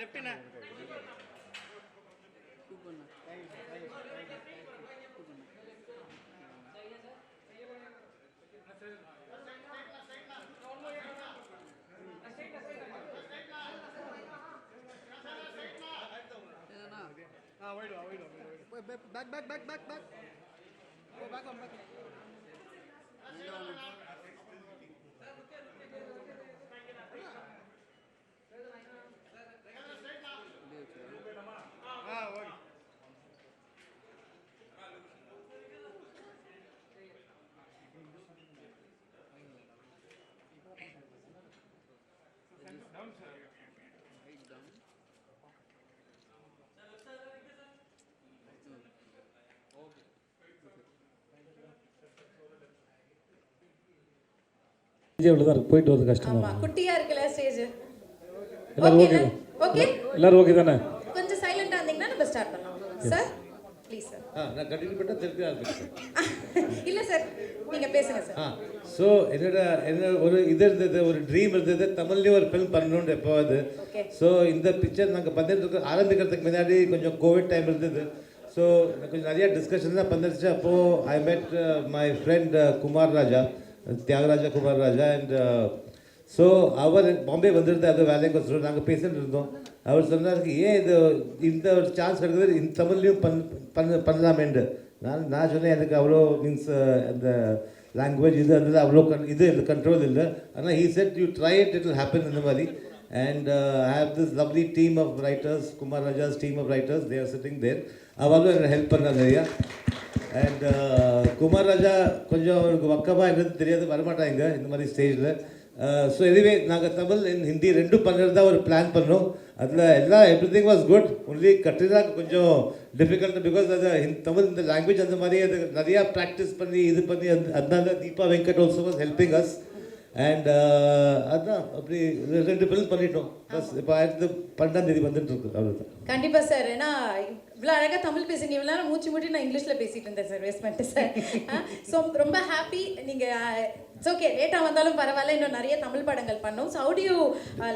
லெஃப்ட்ண்ணா back. Go back on back. Okay. Down, sir. Right down. போயிட்டு வரது கஷ்டமா ஆமா குட்டியா இருக்குல ஸ்டேஜ். எல்லாரும் ஓகே ஓகே எல்லாரும் ஓகே தானே? கொஞ்சம் சைலண்டா இருந்தீங்கன்னா நம்ம ஸ்டார்ட் பண்ணலாம் சார். Please sir. நான் கண்டினியூ பண்ணா திருப்பி ஆரம்பிக்கிறேன். இல்ல சார் நீங்க பேசுங்க சார். ஸோ என்ன ஒரு இது இருந்தது, ஒரு ட்ரீம் இருந்தது, தமிழ்லேயும் ஒரு ஃபில்ம் பண்ணணும்னு எப்போது. ஸோ இந்த பிக்சர் நாங்கள் பண்ணிட்டு ஆரம்பிக்கிறதுக்கு முன்னாடி கொஞ்சம் கோவிட் டைம் இருந்தது. ஸோ கொஞ்சம் நிறைய டிஸ்கஷன் தான் பண்ணிருச்சு. அப்போது I met my friend Kumar Raja, Thiyagaraja Kumar Raja. And so அவர் பாம்பே வந்திருந்தார், அது வேலைக்கு வச்சுருவோம். நாங்கள் பேசிட்டு இருந்தோம். அவர் சொன்னார், ஏன் இது இந்த ஒரு சான்ஸ் கிடைக்குது, இந்த தமிழ்லையும் பண்ணலாமேண்டு. நான் சொன்னேன், எனக்கு அவ்வளோ மீன்ஸ் அந்த லாங்குவேஜ் இது அந்த அவ்வளோ இது கண்ட்ரோல் இல்லை. ஆனால் he said you try it will happen இந்த மாதிரி. And I have this lovely team of writers, Kumar Raja's team of writers, they are sitting there. அவங்களும் எனக்கு ஹெல்ப் பண்ணாங்க ஐயா. அண்ட் குமார் ராஜா கொஞ்சம் அவருக்கு வக்கமாக என்னது தெரியாது, வரமாட்டாங்க இந்த மாதிரி ஸ்டேஜில். ஸோ எதுவே நாங்கள் தமிழ் ஹிந்தி ரெண்டும் பண்ணுறது தான் ஒரு பிளான் பண்ணோம். அதில் எல்லாம் எவ்ரிதிங் வாஸ் குட். ஒன்லி கட்டுறதுக்கு கொஞ்சம் டிஃபிகல்ட் பிகாஸ் அது தமிழ் இந்த லாங்குவேஜ் அந்த மாதிரி அது நிறையா ப்ராக்டிஸ் பண்ணி இது பண்ணி அதனால Deepa Venkat also was helping as. And அதுதான் அப்படி 2 ஃபில்ம் பண்ணிட்டோம். ப்ளஸ் இப்போ 12ஆம் வந்துட்டு இருக்கு. அவ்வளோதான். கண்டிப்பாக சார். ஏன்னா இவ்வளோ அழகாக தமிழ் பேசுங்க, இவ்வளோ நேரம் மூச்சு மூட்டி நான் இங்கிலீஷில் பேசிட்டு இருந்தேன் சார், வேஸ்ட் பண்ணிட்டு சார். ஸோ ரொம்ப ஹாப்பி. நீங்கள் இட்ஸ் ஓகே, லேட்டாக வந்தாலும் பரவாயில்ல, இன்னும் நிறைய தமிழ் படங்கள் பண்ணோம். So how do you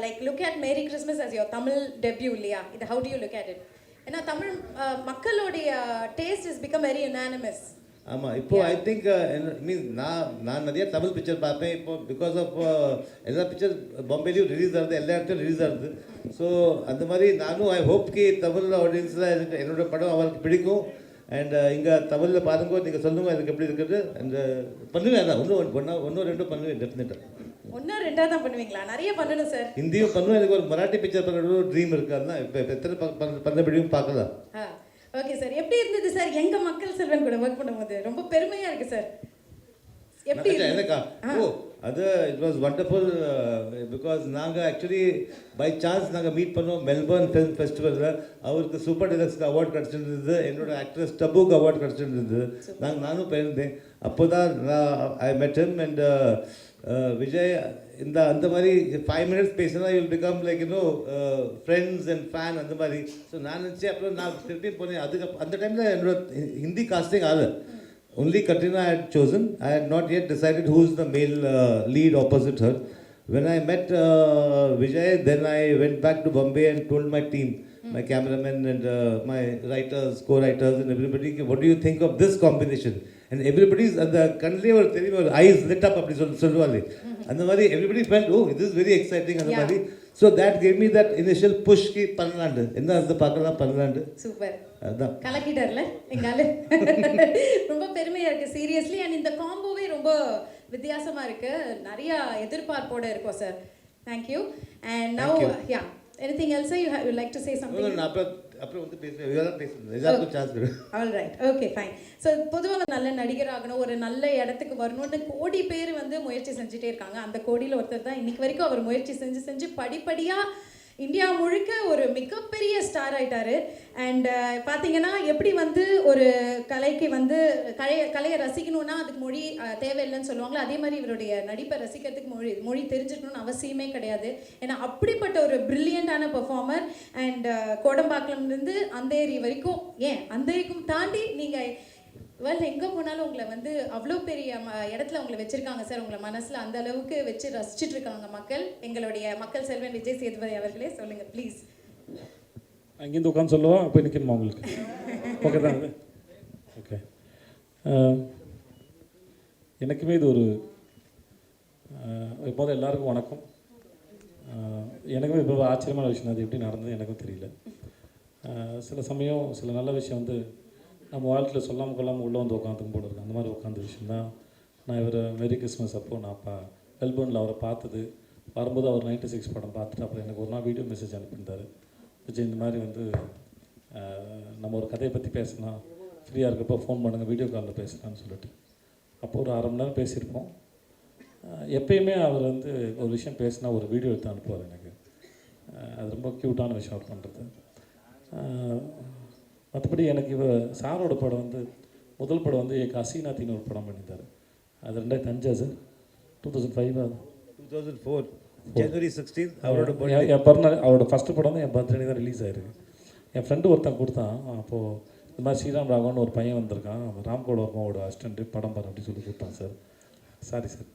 like look at Merry Christmas as your Tamil debut இல்லையா? இது how do you look at it? ஏன்னா தமிழ் மக்களுடைய taste is become very unanimous. ஆமாம், இப்போது ஐ திங்க் மீன்ஸ் நான் நிறைய தமிழ் பிக்சர் பார்ப்பேன். இப்போ பிகாஸ் ஆஃப் எல்லா பிக்சர் பாம்பேலையும் ரிலீஸ் ஆகுது, எல்லா இடத்துலையும் ரிலீஸ் ஆகுது. ஸோ அந்த மாதிரி நானும் ஐ ஹோப் கி தமிழ் ஆடியன்ஸில் எனக்கு என்னோடய படம் அவருக்கு பிடிக்கும். அண்ட் இங்கே தமிழில் பாருங்க, நீங்கள் சொல்லுங்க எனக்கு எப்படி இருக்குது. அண்ட் பண்ணுவேன், அதான் ஒன்று ரெண்டும் பண்ணுவேன் டெஃபினட்டாக. 1-2 தான் பண்ணுவீங்களா? நிறைய பண்ணணும் சார். ஹிந்தியும் பண்ணுவேன். எனக்கு ஒரு மராட்டி பிக்சர் பண்ணுற ஒரு ட்ரீம் இருக்குது. அதுதான் இப்போ எத்தனை பண்ணபடியும் பார்க்கலாம். Okay sir. எப்படி இருந்தது சார் எங்க மக்கள் செல்வன் கூட ஒர்க் பண்ணும்போது? ரொம்ப பெருமையா இருக்கு சார். எப்படி எனக்கா? அது இட் வாஸ் வண்டர்ஃபுல். பிகாஸ் நாங்கள் ஆக்சுவலி பை சான்ஸ் நாங்கள் மீட் பண்ணோம் மெல்பர்ன் ஃபிலிம் ஃபெஸ்டிவலில். அவருக்கு சூப்பர் டிலக்ஸ்க்கு அவார்ட் கிடச்சிருந்தது, என்னோட ஆக்ட்ரஸ் டபுக்கு அவார்ட் கிடச்சிருந்தது. நானும் போயிருந்தேன். அப்போ தான் ஐ மெட் ஹிம். அண்ட் விஜய் அந்த மாதிரி 5 minutes பேசினா you will become like friends and fan அந்த மாதிரி. ஸோ நான் நினச்சேன். அப்புறம் நான் திருப்பி போனேன். அதுக்கு அந்த டைமில் என்னோட ஹிந்தி காஸ்டிங் ஆகலை. Only Katrina I had chosen. I had not yet decided who is the male lead opposite her. When I met Vijay, then I went back to Bombay and told my team, my cameraman and my writers, co-writers and everybody, what do you think of this combination? And everybody's and the country or eyes lit up அப்படி சொல்லுவாங்க. அந்த மாதிரி everybody felt, oh, this is very exciting அந்த மாதிரி. So that gave me that initial push ki பண்ணலாண்டு, என்ன அந்த பார்க்கலாம் பண்ணலாண்டு. Super. அதான் கலக்கிட்டார்ல எங்கால. ரொம்ப பெருமையா இருக்கு சீரியஸ்லி. அண்ட் இந்த காம்போவே ரொம்ப வித்தியாசமா இருக்கு, நிறைய எதிர்பார்ப்போட இருக்கும் sir. Thank you. And now yeah, anything else you would like to say something? No, அப்புறம் வந்து பேசுறேன், இதெல்லாம் பேசுறேன், எல்லாருக்கும் சான்ஸ் கொடு. All right, okay fine. So பொதுவாக நல்ல நடிகர் ஆகணும், ஒரு நல்ல இடத்துக்கு வரணும்னு கோடி பேர் வந்து முயற்சி செஞ்சுட்டே இருக்காங்க. அந்த கோடியில் ஒருத்தர் தான் இன்னைக்கு வரைக்கும் அவர் முயற்சி செஞ்சு படிப்படியாக இந்தியா முழுக்க ஒரு மிகப்பெரிய ஸ்டார் ஆயிட்டாரு. அண்ட் பார்த்தீங்கன்னா எப்படி வந்து ஒரு கலைக்கு வந்து கலையை ரசிக்கணும்னா அதுக்கு மொழி தேவையில்லைன்னு சொல்லுவாங்களோ, அதே மாதிரி இவருடைய நடிப்பை ரசிக்கிறதுக்கு மொழி தெரிஞ்சுக்கணும்னு அவசியமே கிடையாது. ஏன்னா அப்படிப்பட்ட ஒரு பிரில்லியண்டான பெர்ஃபார்மர். அண்ட் கோடம்பாக்கம்லேருந்து அந்தேரி வரைக்கும், ஏன் அந்தேரிக்கும் தாண்டி நீங்கள் எங்கே போனாலும் உங்களை வந்து அவ்வளோ பெரிய இடத்துல உங்களை வச்சுருக்காங்க சார். உங்களை மனசில் அந்த அளவுக்கு வச்சு ரசிச்சுட்டு இருக்காங்க மக்கள். எங்களுடைய மக்கள் செல்வன் விஜய் சேதுபதி அவர்களே சொல்லுங்கள் ப்ளீஸ். அங்கேருந்து உட்காந்து சொல்லுவா போய் நிற்கணுமா உங்களுக்கு? ஓகே தான் அது. ஓகே. எனக்குமே இது ஒரு இப்போது எல்லாருக்கும் வணக்கம். எனக்குமே இப்போ ஆச்சரியமான விஷயம் அது எப்படி நடந்தது எனக்கும் தெரியல. சில சமயம் சில நல்ல விஷயம் வந்து நம்ம வாழ்க்கையில் சொல்லாமல் கொள்ளாமல் உள்ளே வந்து உட்காந்துக்கும் போல இருக்குது. அந்த மாதிரி உட்காந்த விஷயம் தான் நான் இவர் மேரி கிறிஸ்மஸ் அப்போது நான் மெல்பர்னில் அவரை பார்த்தது. வரும்போது அவர் 96 படம் பார்த்துட்டு அப்புறம் எனக்கு ஒரு நாள் வீடியோ மெசேஜ் அனுப்பியிருந்தார். விஜய் இந்த மாதிரி வந்து நம்ம ஒரு கதையை பற்றி பேசலாம், ஃப்ரீயாக இருக்கப்போ ஃபோன் பண்ணுங்கள், வீடியோ காலில் பேசலான்னு சொல்லிட்டு. அப்போ ஒரு அரை மணி நேரம் பேசியிருப்போம். எப்பயுமே அவர் வந்து ஒரு விஷயம் பேசினா ஒரு வீடியோ எடுத்து அனுப்புவார் எனக்கு. அது ரொம்ப க்யூட்டான விஷயம் அவர் பண்ணுறது. மற்றபடி எனக்கு சாரோட படம் வந்து முதல் படம் வந்து ஹசீனாத்தின்னு ஒரு படம் பண்ணியிருந்தார். அது 2005 சார், 2005 அது 2004 January 16 அவரோட என் பிறநாள். அவரோட ஃபஸ்ட்டு படம் வந்து என் பர்த்டே தான் ரிலீஸ் ஆகிருக்கு. என் ஃப்ரெண்டு ஒருத்தன் கொடுத்தான். அப்போது இந்த மாதிரி ஸ்ரீராம் ராகவன் ஒரு பையன் வந்திருக்கான், ராம்கோட ஒருமாவோட அசிஸ்டண்ட்டு, படம் பாரு அப்படின்னு சொல்லி கொடுத்தான் சார். Sorry sir.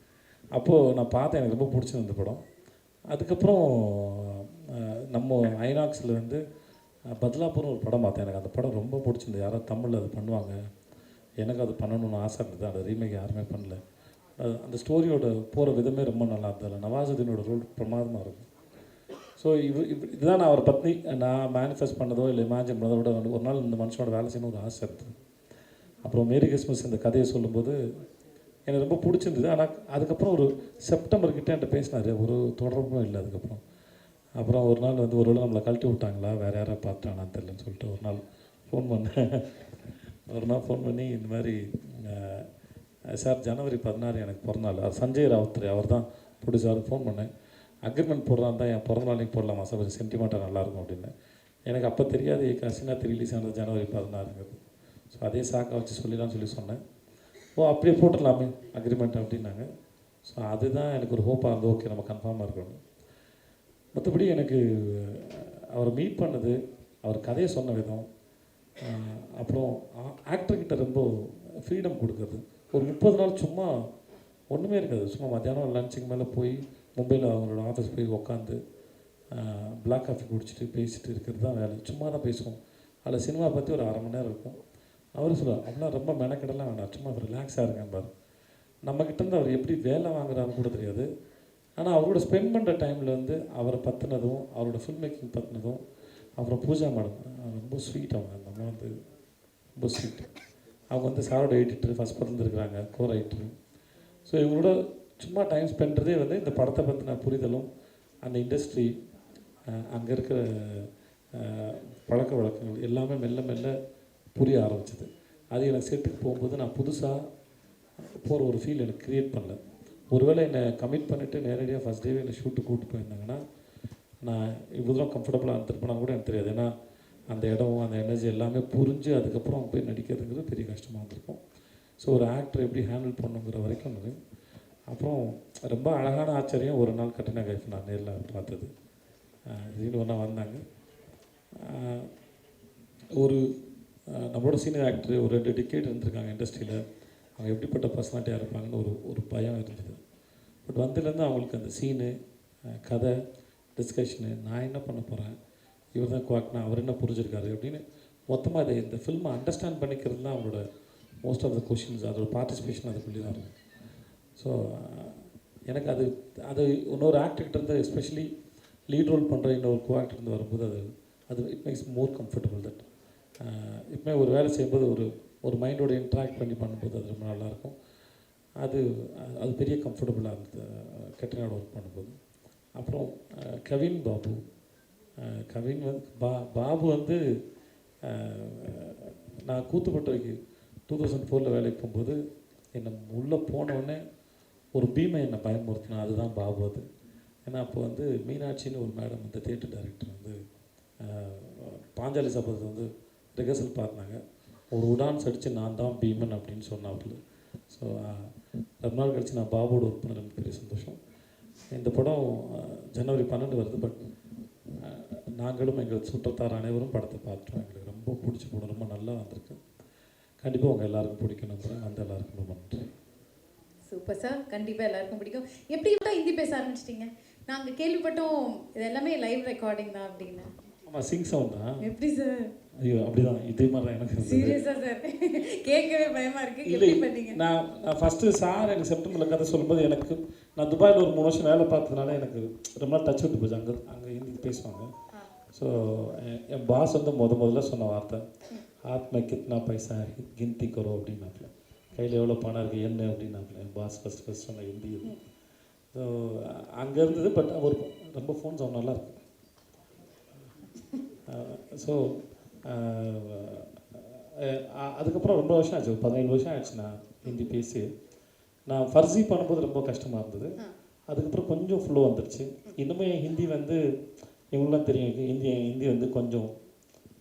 அப்போது நான் பார்த்தேன், எனக்கு ரொம்ப பிடிச்சிருந்த படம். அதுக்கப்புறம் நம்ம ஐநாக்ஸில் வந்து பத்லாப்பூர்னு ஒரு படம் பார்த்தேன். எனக்கு அந்த படம் ரொம்ப பிடிச்சிருந்தது. யாராவது தமிழில் அது பண்ணுவாங்க, எனக்கு அது பண்ணணும்னு ஆசை இருந்தது. அந்த ரீமேக் யாருமே பண்ணல. அந்த ஸ்டோரியோட போகிற விதமே ரொம்ப நல்லா இருந்தது. நவாசுதீனோட ரோல் பிரமாதமாக இருக்கும். ஸோ இதுதான் நான் அவரை பற்றி நான் மேனிஃபெஸ்ட் பண்ணதோ இல்லை இமேஜின் பண்ணதோ விட ஒரு நாள் இந்த மனுஷனோட வேலை செய்யணும் ஒரு ஆசை இருந்தது. அப்புறம் மேரி கிறிஸ்மஸ் இந்த கதையை சொல்லும்போது எனக்கு ரொம்ப பிடிச்சிருந்தது. ஆனால் அதுக்கப்புறம் ஒரு செப்டம்பர் கிட்டே என்கிட்ட பேசினார், ஒரு தொடர்பும் இல்லை அதுக்கப்புறம். அப்புறம் ஒரு நாள் வந்து ஒரு வேளை நம்மளை கழட்டி விட்டாங்களா, வேறு யாராவது பார்த்துட்டானான்னு தெரியலன்னு சொல்லிட்டு ஒரு நாள் ஃபோன் பண்ணி இந்த மாதிரி சார் ஜனவரி 16 எனக்கு பிறந்தநாள், அது சஞ்சய் ராவுத்ரே அவர் தான் ப்ரொடியூசர், ஃபோன் பண்ணேன். அக்ரிமெண்ட் போடுறான் தான் என் பிறந்தநாளைக்கு போடலாமா சார், ஒரு சென்டிமெண்ட்டாக நல்லாயிருக்கும் அப்படின்னு. எனக்கு அப்போ தெரியாது ஹசீனாத்தி ரிலீஸ் ஆனது ஜனவரி 16ங்கிறது. ஸோ அதே சாக்கை வச்சு சொல்லலாம்னு சொல்லி சொன்னேன். ஓ அப்படியே போட்டுடலாமே அக்ரிமெண்ட் அப்படின்னாங்க. ஸோ அதுதான் எனக்கு ஒரு ஹோப்பாக இருந்தது, ஓகே நம்ம கன்ஃபார்மாக இருக்கணும். மற்றபடி எனக்கு அவரை மீட் பண்ணது, அவர் கதையை சொன்ன விதம், அப்புறம் ஆக்டர்கிட்ட ரொம்ப ஃப்ரீடம் கொடுக்குறது. ஒரு 30 நாள் சும்மா ஒன்றுமே இருக்காது, சும்மா மத்தியானம் லஞ்சுக்கு மேலே போய் மும்பையில் அவங்களோட ஆஃபீஸ் போய் உட்காந்து பிளாக் காஃபி குடிச்சிட்டு பேசிட்டு இருக்கிறது தான் வேலை. சும்மா தான் பேசுவோம். அதில் சினிமா பற்றி ஒரு அரை மணி நேரம் இருக்கும். அவர் சொல்லுவார், அப்படின்னா ரொம்ப மெனக்கெடலாம் வேணாம், சும்மா ரிலாக்ஸாக இருக்கேன் பாரு. நம்மக்கிட்டேருந்து அவர் எப்படி வேலை வாங்குறான்னு கூட தெரியாது. ஆனால் அவரோட ஸ்பெண்ட் பண்ணுற டைமில் வந்து அவரை பற்றினதும் அவரோட ஃபில்ம் மேக்கிங் பற்றினதும், அப்புறம் பூஜா மேடம் ரொம்ப ஸ்வீட். அவங்க அந்த அம்மா வந்து ரொம்ப ஸ்வீட். அவங்க வந்து சாரோட எடிட்டர், ஃபஸ்ட் படத்தில் இருக்கிறாங்க, கோ ரைட்டரு. ஸோ இவங்களோட சும்மா டைம் ஸ்பெண்ட்றதே வந்து இந்த படத்தை பற்றின புரிதலும், அந்த இண்டஸ்ட்ரி, அங்கே இருக்கிற பழக்க வழக்கங்கள் எல்லாமே மெல்ல மெல்ல புரிய ஆரம்பிச்சது. அது எனக்கு செட்டுக்கு போகும்போது நான் புதுசாக போகிற ஒரு ஃபீல் எனக்கு க்ரியேட் பண்ணல. ஒருவேளை என்னை கமிட் பண்ணிவிட்டு நேரடியாக ஃபஸ்ட் டேவே என்னை ஷூட்டு கூப்பிட்டு போயிருந்தாங்கன்னா நான் இவ்வளோ தூரம் கம்ஃபர்டபுளாக இருந்திருப்பேனா கூட எனக்கு தெரியாது. ஏன்னா அந்த இடம், அந்த எனர்ஜி எல்லாமே புரிஞ்சு அதுக்கப்புறம் அவங்க போய் நடிக்கிறதுங்கிறது பெரிய கஷ்டமாக இருந்திருக்கும். ஸோ ஒரு ஆக்டர் எப்படி ஹேண்டில் பண்ணுங்கிற வரைக்கும் அது. அப்புறம் ரொம்ப அழகான ஆச்சரியம், ஒரு நாள் கட்டின கைஃப் நான் நேரில் பார்த்தது. திடீர்னு ஒன்றா வந்தாங்க. ஒரு நம்மளோட சீனியர் ஆக்டர் ஒரு 2 டிக்கெட் இருந்திருக்காங்க இண்டஸ்ட்ரியில், அவங்க எப்படிப்பட்ட பர்சனாலிட்டியாக இருப்பாங்கன்னு ஒரு பயம் இருந்தது. பட் வந்ததுலேருந்து அவங்களுக்கு அந்த சீனு, கதை, டிஸ்கஷனு, நான் என்ன பண்ண போகிறேன், இவர் தான் குவாக்னா, அவர் என்ன புரிஞ்சிருக்காரு அப்படின்னு மொத்தமாக இதை இந்த ஃபில்மை அண்டர்ஸ்டாண்ட் பண்ணிக்கிறது தான் அவங்களோட மோஸ்ட் ஆஃப் த கொஷின்ஸ், அதோட பார்ட்டிசிபேஷன் அதுக்குள்ளே தான் இருக்கும். ஸோ எனக்கு அது இன்னொரு ஆக்டர்கிட்டருந்து, எஸ்பெஷலி லீட் ரோல் பண்ணுற இன்னொரு கோஆக்டர்ந்து வரும்போது அது it makes more comfortable. That இப்போமே ஒரு வேலை செய்யும்போது ஒரு மைண்டோட இன்ட்ராக்ட் பண்ணி பண்ணும்போது அது ரொம்ப நல்லாயிருக்கும். அது பெரிய கம்ஃபர்டபுளாக இருந்தது கெட்டனோட ஒர்க் பண்ணும்போது. அப்புறம் கவின் பாபு வந்து பாபு வந்து நான் கூத்துப்பட்டவைக்கு 2004 வேலைக்கு போகும்போது என்னை உள்ளே போனவுடனே ஒரு பீமை என்னை பயமுறுத்தினா, அதுதான் பாபு. அது ஏன்னா அப்போ வந்து மீனாட்சின்னு ஒரு மேடம் வந்து தியேட்டர் டைரக்டர் வந்து பாஞ்சாலி சபதத்தை வந்து ரிஹர்சல் பார்த்தாங்க. ஒரு உடான்ஸ் அடித்து நான் தான் பீமன் அப்படின்னு சொன்னாப்புல. ஸோ ரொம்ப நாள் கழித்து நான் பாபுவோட ஒர்க் பண்ண ரொம்ப பெரிய சந்தோஷம். இந்த படம் ஜனவரி 12 வருது. பட் நாங்களும் எங்கள் சுற்றத்தார் அனைவரும் படத்தை பார்த்துட்டோம். எங்களுக்கு ரொம்ப பிடிச்ச படம், ரொம்ப நல்லா வந்திருக்கு. கண்டிப்பாக உங்கள் எல்லாருக்கும் பிடிக்கும் நம்புகிறேன். அந்த எல்லாருக்கும் ரொம்ப நன்றி. சூப்பர் சார், கண்டிப்பாக எல்லாருக்கும் பிடிக்கும். எப்படி ஹிந்தி பேச ஆரம்பிச்சிட்டிங்க? நாங்கள் கேள்விப்பட்டோம் இது எல்லாமே லைவ் ரெக்கார்டிங் தான் அப்படின்னு. ஆமாம் சிங் சவுண்டா? எப்படி சார்? ஐயோ அப்படிதான் இதே மாதிரி தான் எனக்கு இருந்தது. சீரியஸா சார்? கேட்கவே பயமா இருக்கு. இல்லை எப்படி பண்ணீங்க? நான் ஃபஸ்ட்டு சார் எனக்கு செப்டம்பரில் கதை சொல்லும்போது எனக்கு நான் துபாயில் ஒரு 3 வருஷம் வேலை பார்த்ததுனால எனக்கு ரொம்ப நாள் டச் விட்டு போச்சு. அங்கே ஹிந்தி பேசுவாங்க. ஸோ என் பாஸ் வந்து முதல்ல சொன்ன வார்த்தை ஆத்ம கித்னா பைசா கிந்தி கரோ அப்படின்னாப்புல. கையில் எவ்வளோ பணம் இருக்குது என்ன அப்படின்னாப்புல என் பாஸ் ஃபஸ்ட் சொன்ன ஹிந்தி இது. ஸோ அங்கே இருந்தது. பட் அவர் ரொம்ப ஃபோன் சவுண்ட் நல்லா இருக்கு. ஸோ அதுக்கப்புறம் ரொம்ப வருஷம் ஆச்சு, ஒரு 17 வருஷம் ஆச்சு நான் ஹிந்தி பேசி. நான் ஃபர்ஸி பண்ணும்போது ரொம்ப கஷ்டமாக இருந்தது. அதுக்கப்புறம் கொஞ்சம் ஃப்ளோ வந்துடுச்சு. இன்னுமே ஹிந்தி வந்து இவங்களாம் தெரியும், ஹிந்தி வந்து கொஞ்சம்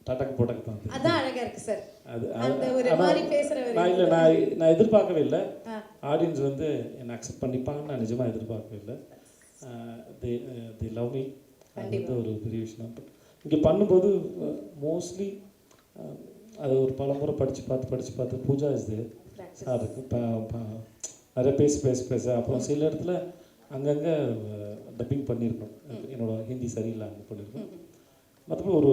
டடக்கு போட்டக்கு தான். அதான் அழகா இருக்கு சார். அது அந்த ஒரு மாதிரி பேசுற நான் எதிர்பார்க்கவே இல்லை. ஆடியன்ஸ் வந்து என்னை அக்செப்ட் பண்ணிப்பாங்கன்னு நான் நிஜமாக எதிர்பார்க்கவே இல்லை. தி லவ் மீ. அது வந்து ஒரு பெரிய விஷயம். இங்கே பண்ணும்போது மோஸ்ட்லி அது ஒரு பல முறை படித்து பார்த்து பூஜா இஸ் தேர் அதுக்கு நிறைய பேச அப்புறம் சில இடத்துல அங்கங்கே டப்பிங் பண்ணியிருக்கோம். என்னோட ஹிந்தி சரியில்லாமல் பண்ணியிருக்கோம். மற்றபடி ஒரு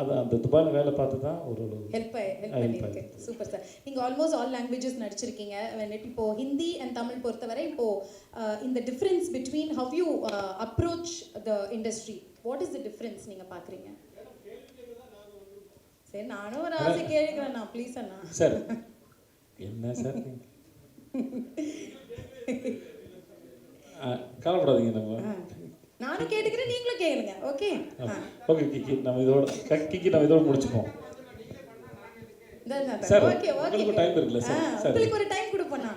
அது அந்த துபாயில் வேலை பார்த்து தான் ஒரு ஹெல்ப் பண்ணியிருக்கு. Super sir. நீங்கள் ஆல்மோஸ்ட் ஆல் லாங்குவேஜஸ் நடிச்சிருக்கீங்க. இப்போ ஹிந்தி அண்ட் தமிழ் பொறுத்தவரை இப்போது இந்த difference between how you approach the industry, what is the difference நீங்கள் பார்க்குறீங்க? சரி நானும் ஒரு ஆசை கேட்குறேண்ணா ப்ளீஸ் அண்ணா. சார் என்ன சார் கவலைப்படாதீங்க. நானும் கேட்டுக்கிறேன் நீங்களும் கேளுங்க. ஓகே ஓகே கிக்கி நம்ம இதோட முடிச்சுப்போம். சார் ஓகே உங்களுக்கு டைம் இருக்குல்ல சார்? உங்களுக்கு ஒரு டைம் கொடுப்போண்ணா.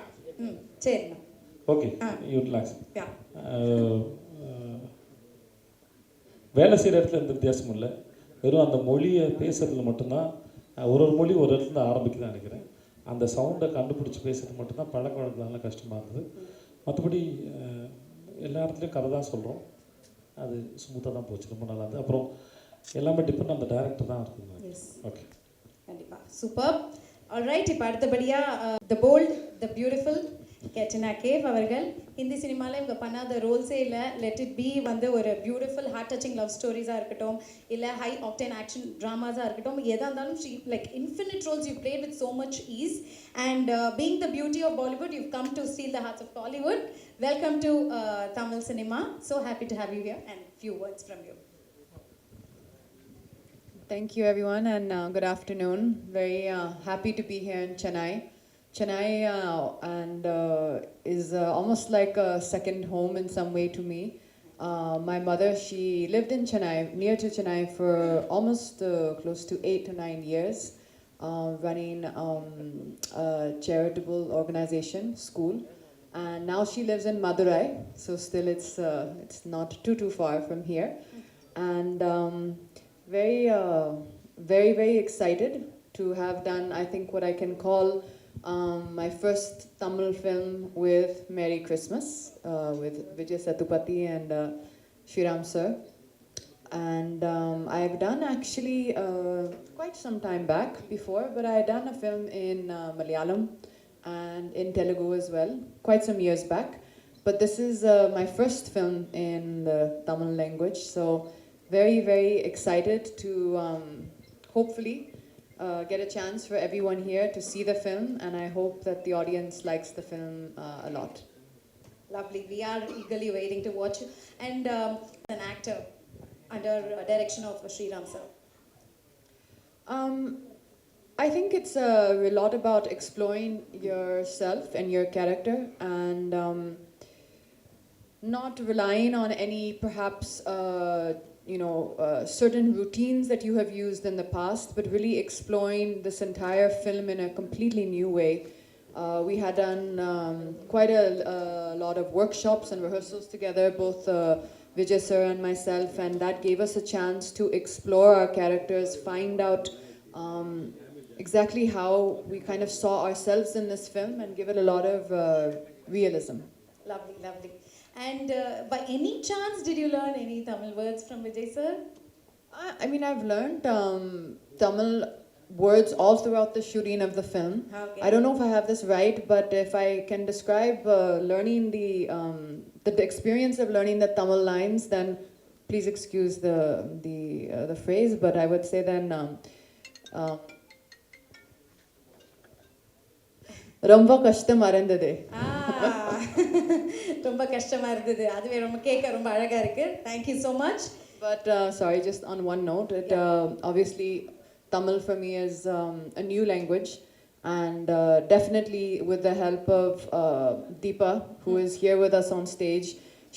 சரிண்ணா. Okay you relax. வேலை செய்கிற இடத்துல எந்த வித்தியாசமும் இல்லை. வெறும் அந்த மொழியை பேசுறதுல மட்டும்தான் ஒரு மொழி ஒரு இடத்துல ஆரம்பிக்குதான் நினைக்கிறேன். அந்த சவுண்டை கண்டுபிடிச்சி பேசுறது மட்டும்தான் பழக்க வழக்கம்னால கஷ்டமாக இருந்தது. மற்றபடி எல்லா இடத்துலையும் கதை தான் சொல்கிறோம். அது ஸ்மூத்தாக தான் போச்சு, ரொம்ப நல்லா இருந்தது. அப்புறம் எல்லாமே டிபெண்ட் அந்த டைரக்டர் தான் இருக்குங்க. ஓகே கண்டிப்பாக சூப்பர். ஆல்ரைட், இப்போ அடுத்தபடியாக the bold the beautiful Katrina Kaif அவர்கள். ஹிந்தி சினிமாவில் இவங்க பண்ணாத ரோல்ஸே இல்லை. லெட் இட் பி வந்து ஒரு பியூட்டிஃபுல் ஹார்ட் டச்சிங் லவ் ஸ்டோரிஸாக இருக்கட்டும், இல்லை ஹை ஆக்டேன் ஆக்ஷன் ட்ராமாஸாக இருக்கட்டும், எதாக இருந்தாலும் she like infinite roles you played with so much ease. And being the beauty of Bollywood you come to steal the hearts of Bollywood. Welcome to Tamil cinema. So happy to have you here and few words from you. Thank you everyone and good afternoon. Very happy to be here in Chennai. Chennai is almost like a second home in some way to me. My mother, she lived in Chennai, near to Chennai for almost close to 8 to 9 years, running a charitable organization, school. And now she lives in Madurai, so still it's not too far from here. And very excited to have done, I think, what I can call my first Tamil film with Merry Christmas, with Vijay Sethupathi and Shriram sir. And I've done actually quite some time back before, but I had done a film in Malayalam and in Telugu as well, quite some years back. But this is my first film in the Tamil language, so very excited to hopefully get a chance for everyone here to see the film, and I hope that the audience likes the film a lot. Lovely. We are eagerly waiting to watch it. And an actor under direction of Shriram sir. I think it's a lot about exploring yourself and your character, and not relying on any perhaps certain routines that you have used in the past, but really exploring this entire film in a completely new way. We had done quite a lot of workshops and rehearsals together, both Vijay sir and myself, and that gave us a chance to explore our characters, find out exactly how we kind of saw ourselves in this film, and give it a lot of realism. Lovely. And by any chance, did you learn any Tamil words from Vijay sir? I mean, I've learned Tamil words all throughout the shooting of the film. Okay. I don't know if I have this right, but if I can describe learning the experience of learning the Tamil lines, then please excuse the phrase, but I would say then ரொம்ப கஷ்டமா இருந்தது. ரொம்ப கஷ்டமா இருந்தது. அதுவே ரொம்ப கேட்க ரொம்ப அழகா இருக்கு. Thank you so much. But sorry, just on one note, obviously Tamil for me is a new language, and definitely with the help of Deepa, who is here with us on stage,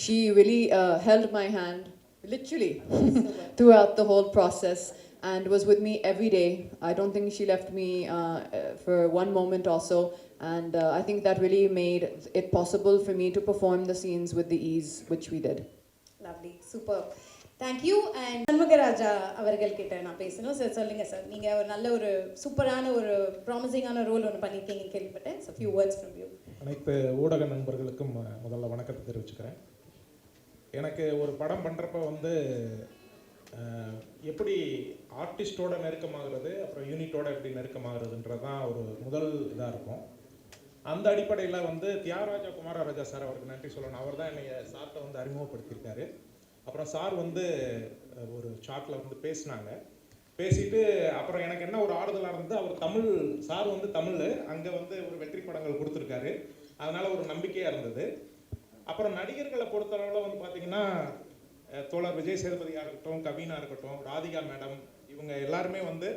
she really held my hand literally throughout the whole process and was with me every day. I don't think she left me for one moment also, and I think that really made it possible for me to perform the scenes with the ease which we did. Lovely, super. Thank you. And Shanmugaraja அவர்கள் கிட்ட நான் பேசணும். Sir சொல்லுங்க sir, நீங்க ஒரு நல்ல ஒரு சூப்பரான ஒரு ப்ராமிசிங்கான ரோல் ஒன்று பண்ணியிருக்கீங்கன்னு கேள்விப்பட்டேன். So few words from you. அனைத்து ஊடக நண்பர்களுக்கும் முதல்ல வணக்கத்தை தெரிவிச்சுக்கிறேன். எனக்கு ஒரு படம் பண்ணுறப்ப வந்து எப்படி ஆர்டிஸ்டோட நெருக்கமாகிறது, அப்புறம் யூனிட்டோட எப்படி நெருக்கமாகிறதுன்றது தான் ஒரு முதல் இதாக இருக்கும். அந்த அடிப்படையில் வந்து தியாகராஜா குமாரராஜா சார் அவருக்கு நன்றி சொல்லணும். அவர் தான் என்னை சார்ட்டை வந்து அறிமுகப்படுத்தியிருக்காரு. அப்புறம் சார் வந்து ஒரு சாட்டில் வந்து பேசினாங்க. பேசிட்டு அப்புறம் எனக்கு என்ன ஒரு ஆறுதலாக இருந்தது, அவர் தமிழ், சார் வந்து தமிழ், அங்கே வந்து ஒரு வெற்றி படங்கள் கொடுத்துருக்காரு, அதனால் ஒரு நம்பிக்கையாக இருந்தது. அப்புறம் நடிகர்களை பொறுத்தளவில் வந்து பார்த்திங்கன்னா தோழர் விஜய் சேதுபதியாக இருக்கட்டும், கவினா இருக்கட்டும், ராதிகா மேடம், இவங்க எல்லாருமே வந்து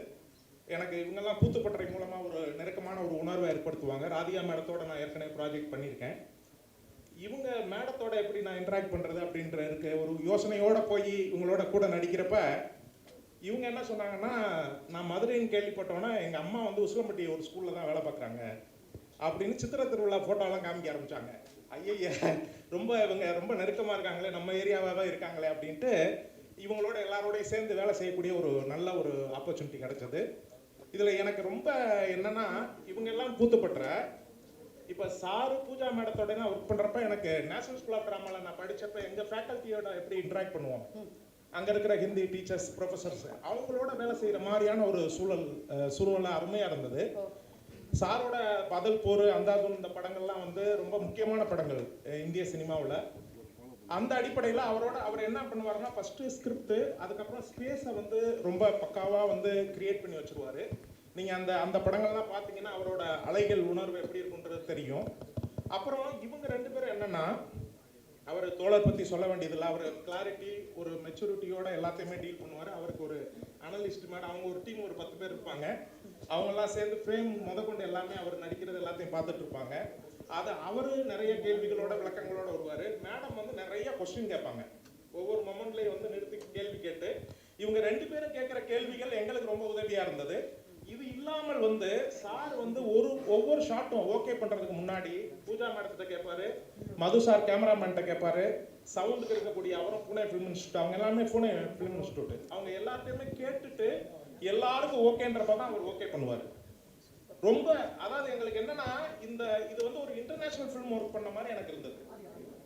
எனக்கு இவங்கெல்லாம் கூத்துப்பட்டறை மூலமாக ஒரு நெருக்கமான ஒரு உணர்வை ஏற்படுத்துவாங்க. ராதிகா மேடத்தோடு நான் ஏற்கனவே ப்ராஜெக்ட் பண்ணியிருக்கேன். இவங்க மேடத்தோட எப்படி நான் இன்ட்ராக்ட் பண்ணுறது அப்படின்ற இருக்கு ஒரு யோசனையோடு போய் இவங்களோட கூட நடிக்கிறப்ப இவங்க என்ன சொன்னாங்கன்னா, நான் மதுரைன்னு கேள்விப்பட்டோன்னா எங்கள் அம்மா வந்து உசிலம்பட்டி ஒரு ஸ்கூலில் தான் வேலை பார்க்குறாங்க அப்படின்னு சித்திரை திருவிழா ஃபோட்டோலாம் காமிக்க ஆரம்பித்தாங்க. ஐய ரொம்ப இவங்க ரொம்ப நெருக்கமாக இருக்காங்களே, நம்ம ஏரியாவாக தான் இருக்காங்களே அப்படின்ட்டு இவங்களோட எல்லாரோடையும் சேர்ந்து வேலை செய்யக்கூடிய ஒரு நல்ல ஒரு ஆப்பர்ச்சுனிட்டி கிடைச்சது. இதில் எனக்கு ரொம்ப என்னன்னா, இவங்க எல்லாம் கூத்துப்பட்டுற இப்போ சாரு பூஜா மேடத்தோட நான் ஒர்க் பண்ணுறப்ப எனக்கு நேஷனல் ஸ்கூல் ஆஃப் ட்ராமாவில் நான் படித்தப்ப எங்கள் ஃபேக்கல்ட்டியோட எப்படி இன்ட்ராக்ட் பண்ணுவோம், அங்கே இருக்கிற ஹிந்தி டீச்சர்ஸ், ப்ரொஃபஸர்ஸ், அவங்களோட வேலை செய்கிற மாதிரியான ஒரு சூழ்நிலை அருமையாக இருந்தது. சாரோட பதல் போர், அந்தாதுன், இந்த படங்கள்லாம் வந்து ரொம்ப முக்கியமான படங்கள் இந்திய சினிமாவில். அந்த அடிப்படையில் அவர் என்ன பண்ணுவாருன்னா, ஃபஸ்ட்டு ஸ்கிரிப்ட், அதுக்கப்புறம் ஸ்பேஸை வந்து ரொம்ப பக்காவாக வந்து கிரியேட் பண்ணி வச்சுருவார். நீங்கள் அந்த படங்கள்லாம் பார்த்தீங்கன்னா அவரோட அலைகள் உணர்வு எப்படி இருக்குன்றது தெரியும். அப்புறம் இவங்க ரெண்டு பேரும் என்னென்னா, அவர் தோழர் பற்றி சொல்ல வேண்டியதில்லை, அவர் கிளாரிட்டி, ஒரு மெச்சூரிட்டியோட எல்லாத்தையுமே டீல் பண்ணுவார். அவருக்கு ஒரு அனலிஸ்ட் மேடம், அவங்க ஒரு டீம் ஒரு 10 பேர் இருப்பாங்க, அவங்கெல்லாம் சேர்ந்து ஃப்ரேம் முதற்கொண்டு எல்லாமே அவர் நடிக்கிறது எல்லாத்தையும் பார்த்துட்டு இருப்பாங்க. அது அவர் நிறைய கேள்விகளோட விளக்கங்களோட வருவார். மேடம் வந்து நிறைய கொஸ்டின் கேட்பாங்க, ஒவ்வொரு மொமெண்ட்லேயும் வந்து நிறுத்தி கேள்வி கேட்டு இவங்க ரெண்டு பேரும் கேட்குற கேள்விகள் எங்களுக்கு ரொம்ப உதவியாக இருந்தது. இது இல்லாமல் வந்து சார் வந்து ஒவ்வொரு ஷாட்டும் ஓகே பண்ணுறதுக்கு முன்னாடி பூஜா மேடத்திட்ட கேட்பாரு, மது சார் கேமராமேன்கிட்ட கேட்பாரு, சவுண்டுக்கு இருக்கக்கூடிய அவரும் புனே ஃபிலிம் இன்ஸ்டியூட், அவங்க எல்லாமே புனே ஃபிலிம் இன்ஸ்டியூட், அவங்க எல்லாத்தையுமே கேட்டுட்டு எல்லாருக்கும் ஓகேன்றப்ப தான் அவர் ஓகே பண்ணுவார். ரொம்ப அதாவது எங்களுக்கு என்னன்னா, இது வந்து ஒரு இன்டர்நேஷனல் ஃபிலிம் ஒர்க் பண்ண மாதிரி எனக்கு இருந்தது.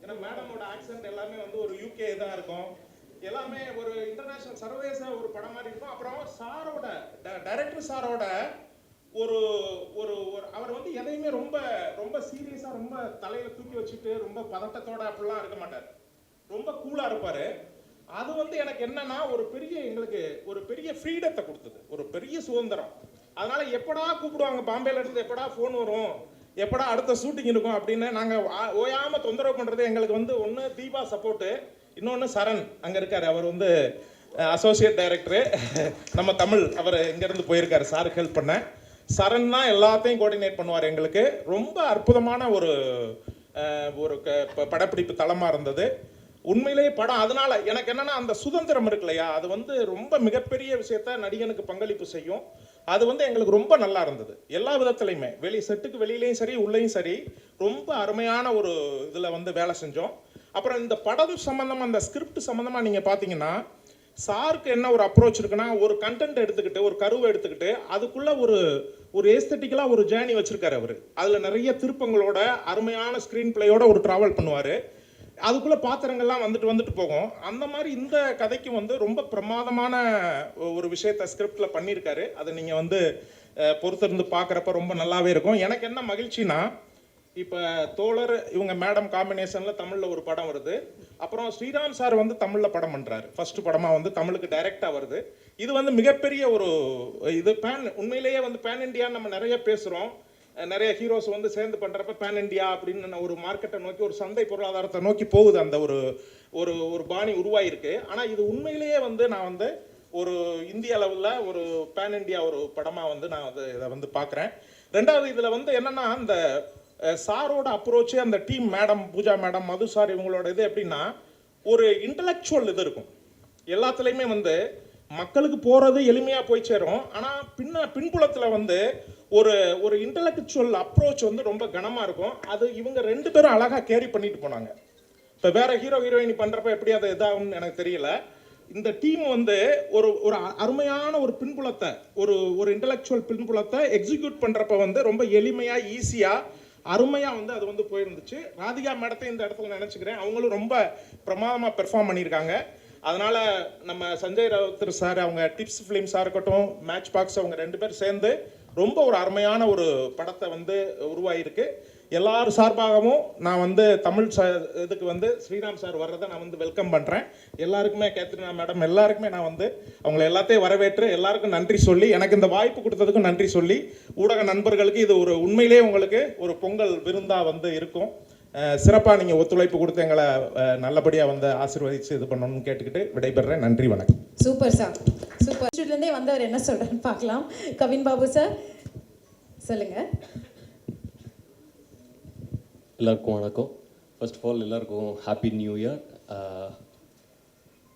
ஏன்னா மேடமோட ஆக்சென்ட் எல்லாமே வந்து ஒரு யூகே இதாக இருக்கும், எல்லாமே ஒரு இன்டர்நேஷனல் சர்வதேச ஒரு படம் மாதிரி இருக்கும். அப்புறம் சாரோட டைரக்டர் சாரோட ஒரு ஒரு அவர் வந்து எதையுமே ரொம்ப ரொம்ப சீரியஸாக ரொம்ப தலையில் தூக்கி வச்சுட்டு ரொம்ப பதட்டத்தோட அப்படிலாம் இருக்க மாட்டார், ரொம்ப கூலாக இருப்பார். அது வந்து எனக்கு என்னன்னா எங்களுக்கு ஒரு பெரிய ஃப்ரீடத்தை கொடுத்தது, ஒரு பெரிய சுதந்திரம். அதனால எப்படா கூப்பிடுவாங்க பாம்பேல இருந்து, எப்படா ஃபோன் வரும், எப்படா அடுத்த ஷூட்டிங் இருக்கும் அப்படின்னு நாங்கள் ஓயாமல் தொந்தரவு பண்ணுறது. எங்களுக்கு வந்து ஒன்று தீபா சப்போர்ட்டு, இன்னொன்று சரண் அங்கே இருக்கார், அவர் வந்து அசோசியேட் டைரக்டரு நம்ம தமிழ், அவர் இங்கேருந்து போயிருக்காரு சாருக்கு ஹெல்ப் பண்ண. சரண் தான் எல்லாத்தையும் கோஆர்டினேட் பண்ணுவார். எங்களுக்கு ரொம்ப அற்புதமான ஒரு படப்பிடிப்பு தளமாக இருந்தது உண்மையிலேயே படம். அதனால எனக்கு என்னன்னா, அந்த சுதந்திரம் இருக்கு இல்லையா, அது வந்து ரொம்ப மிகப்பெரிய விஷயத்த நடிகனுக்கு பங்களிப்பு செய்யும். அது வந்து எங்களுக்கு ரொம்ப நல்லா இருந்தது எல்லா விதத்துலையுமே, செட்டுக்கு வெளியிலையும் சரி உள்ளேயும் சரி, ரொம்ப அருமையான ஒரு இதில் வந்து வேலை செஞ்சோம். அப்புறம் இந்த படம் சம்மந்தமாக, அந்த ஸ்கிரிப்ட் சம்மந்தமாக நீங்கள் பார்த்தீங்கன்னா, சாருக்கு என்ன ஒரு அப்ரோச் இருக்குன்னா, ஒரு கண்டென்ட் எடுத்துக்கிட்டு, ஒரு கருவை எடுத்துக்கிட்டு, அதுக்குள்ளே ஒரு ஏஸ்தட்டிக்கலாக ஒரு ஜேர்னி வச்சுருக்காரு அவர். அதில் நிறைய திருப்பங்களோட அருமையான ஸ்க்ரீன் பிளேயோட ஒரு ட்ராவல் பண்ணுவார். அதுக்குள்ளே பாத்திரங்கள்லாம் வந்துட்டு போகும். அந்த மாதிரி இந்த கதைக்கு வந்து ரொம்ப பிரமாதமான ஒரு விஷயத்த ஸ்கிரிப்டில் பண்ணியிருக்காரு. அதை நீங்கள் வந்து பொறுத்திருந்து பார்க்குறப்ப ரொம்ப நல்லாவே இருக்கும். எனக்கு என்ன மகிழ்ச்சினா, இப்போ தோழர் இவங்க மேடம் காம்பினேஷனில் தமிழில் ஒரு படம் வருது. அப்புறம் ஸ்ரீராம் சார் வந்து தமிழில் படம் பண்ணுறாரு. ஃபர்ஸ்ட் படமாக வந்து தமிழுக்கு டைரெக்டாக வருது. இது வந்து மிகப்பெரிய ஒரு இது உண்மையிலேயே வந்து பேன் இண்டியான்னு நம்ம நிறைய பேசுகிறோம். நிறைய ஹீரோஸ் வந்து சேர்ந்து பண்ணுறப்ப பேன் இண்டியா அப்படின்னு ஒரு மார்க்கெட்டை நோக்கி, ஒரு சந்தை பொருளாதாரத்தை நோக்கி போகுது. அந்த ஒரு ஒரு ஒரு பாணி உருவாயிருக்கு. ஆனால் இது உண்மையிலேயே வந்து நான் வந்து ஒரு இந்திய அளவில் ஒரு பேன் இண்டியா ஒரு படமாக வந்து நான் வந்து இதை வந்து பார்க்குறேன். ரெண்டாவது இதில் வந்து என்னென்னா, அந்த சாரோட அப்ரோச்சு, அந்த டீம் மேடம் பூஜா மேடம், மது சார் இவங்களோட இது எப்படின்னா, ஒரு இன்டலெக்சுவல் இது இருக்கும் எல்லாத்துலேயுமே. வந்து மக்களுக்கு போகிறது எளிமையாக போய் சேரும். ஆனால் பின்புலத்தில் வந்து ஒரு ஒரு இன்டலெக்சுவல் அப்ரோச் வந்து ரொம்ப கனமாக இருக்கும். அது இவங்க 2 பேரும் அழகாக கேரி பண்ணிட்டு போனாங்க. இப்போ வேற ஹீரோ ஹீரோயினி பண்ணுறப்ப எப்படி அது இதாகும்னு எனக்கு தெரியல. இந்த டீம் வந்து ஒரு ஒரு அருமையான ஒரு பின்புலத்தை, ஒரு ஒரு இன்டலெக்சுவல் பின்புலத்தை எக்ஸிக்யூட் பண்ணுறப்ப வந்து ரொம்ப எளிமையாக, ஈஸியாக, அருமையாக வந்து அது வந்து போயிருந்துச்சு. ராதிகா மேடத்தை இந்த இடத்துல நினச்சிக்கிறேன். அவங்களும் ரொம்ப பிரமாதமாக பெர்ஃபார்ம் பண்ணியிருக்காங்க. அதனால் நம்ம சஞ்சய் ராவுத்தர் சார், அவங்க டிப்ஸ் ஃபிலிம்ஸாக இருக்கட்டும், மேட்ச் பாக்ஸ், அவங்க 2 பேர் சேர்ந்து ரொம்ப ஒரு அருமையான ஒரு படத்தை வந்து உருவாகிருக்கு. எல்லார் சார்பாகவும் நான் வந்து தமிழ் இதுக்கு வந்து ஸ்ரீராம் சார் வர்றதை நான் வந்து வெல்கம் பண்ணுறேன். எல்லாருக்குமே, கேத்ரினா மேடம் எல்லாருக்குமே நான் வந்து அவங்கள எல்லாத்தையும் வரவேற்று எல்லாருக்கும் நன்றி சொல்லி, எனக்கு இந்த வாய்ப்பு கொடுத்ததுக்கும் நன்றி சொல்லி, ஊடக நண்பர்களுக்கு இது ஒரு உண்மையிலே உங்களுக்கு ஒரு பொங்கல் விருந்தாக வந்து இருக்கும். சிறப்பாக நீங்கள் ஒத்துழைப்பு கொடுத்து எங்களை நல்லபடியாக வந்து ஆசீர்வதித்து இது பண்ணணும்னு கேட்டுக்கிட்டு விடைபெறேன். நன்றி, வணக்கம். Super sir, super. ஸ்டூடியோலேருந்தே வந்தவர் என்ன சொல்கிறேன்னு பார்க்கலாம். கவின் பாபு சார் சொல்லுங்கள். எல்லாருக்கும் வணக்கம். ஃபர்ஸ்ட் ஆஃப் ஆல் எல்லாருக்கும் ஹாப்பி நியூ இயர்.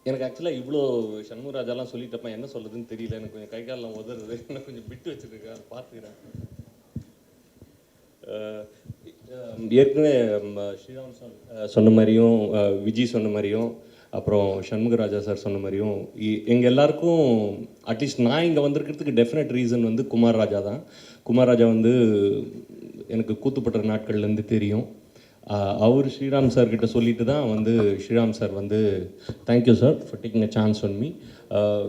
எனக்கு ஆக்சுவலாக இவ்வளோ சண்முகராஜாலாம் சொல்லிட்டப்ப என்ன சொல்கிறதுன்னு தெரியல. எனக்கு கொஞ்சம் கை காலெலாம் உதறது, எனக்கு கொஞ்சம் விட்டு வச்சுருக்கேன், அதை பார்த்துக்கிறேன். ஏற்கனவே ஸ்ரீராம் சார் சொன்ன மாதிரியும், விஜய் சொன்ன மாதிரியும், அப்புறம் சண்முகராஜா சார் சொன்ன மாதிரியும், எங்கள் எல்லாருக்கும் அட்லீஸ்ட் நான் இங்கே வந்திருக்கிறதுக்கு டெஃபினட் ரீசன் வந்து குமார் ராஜா தான். குமார் ராஜா வந்து எனக்கு கூத்துப்பட்ட நாட்கள்லேருந்து தெரியும். அவர் ஸ்ரீராம் சார் கிட்ட சொல்லிட்டு தான் வந்து ஸ்ரீராம் சார் வந்து thank you sir for taking a chance on me.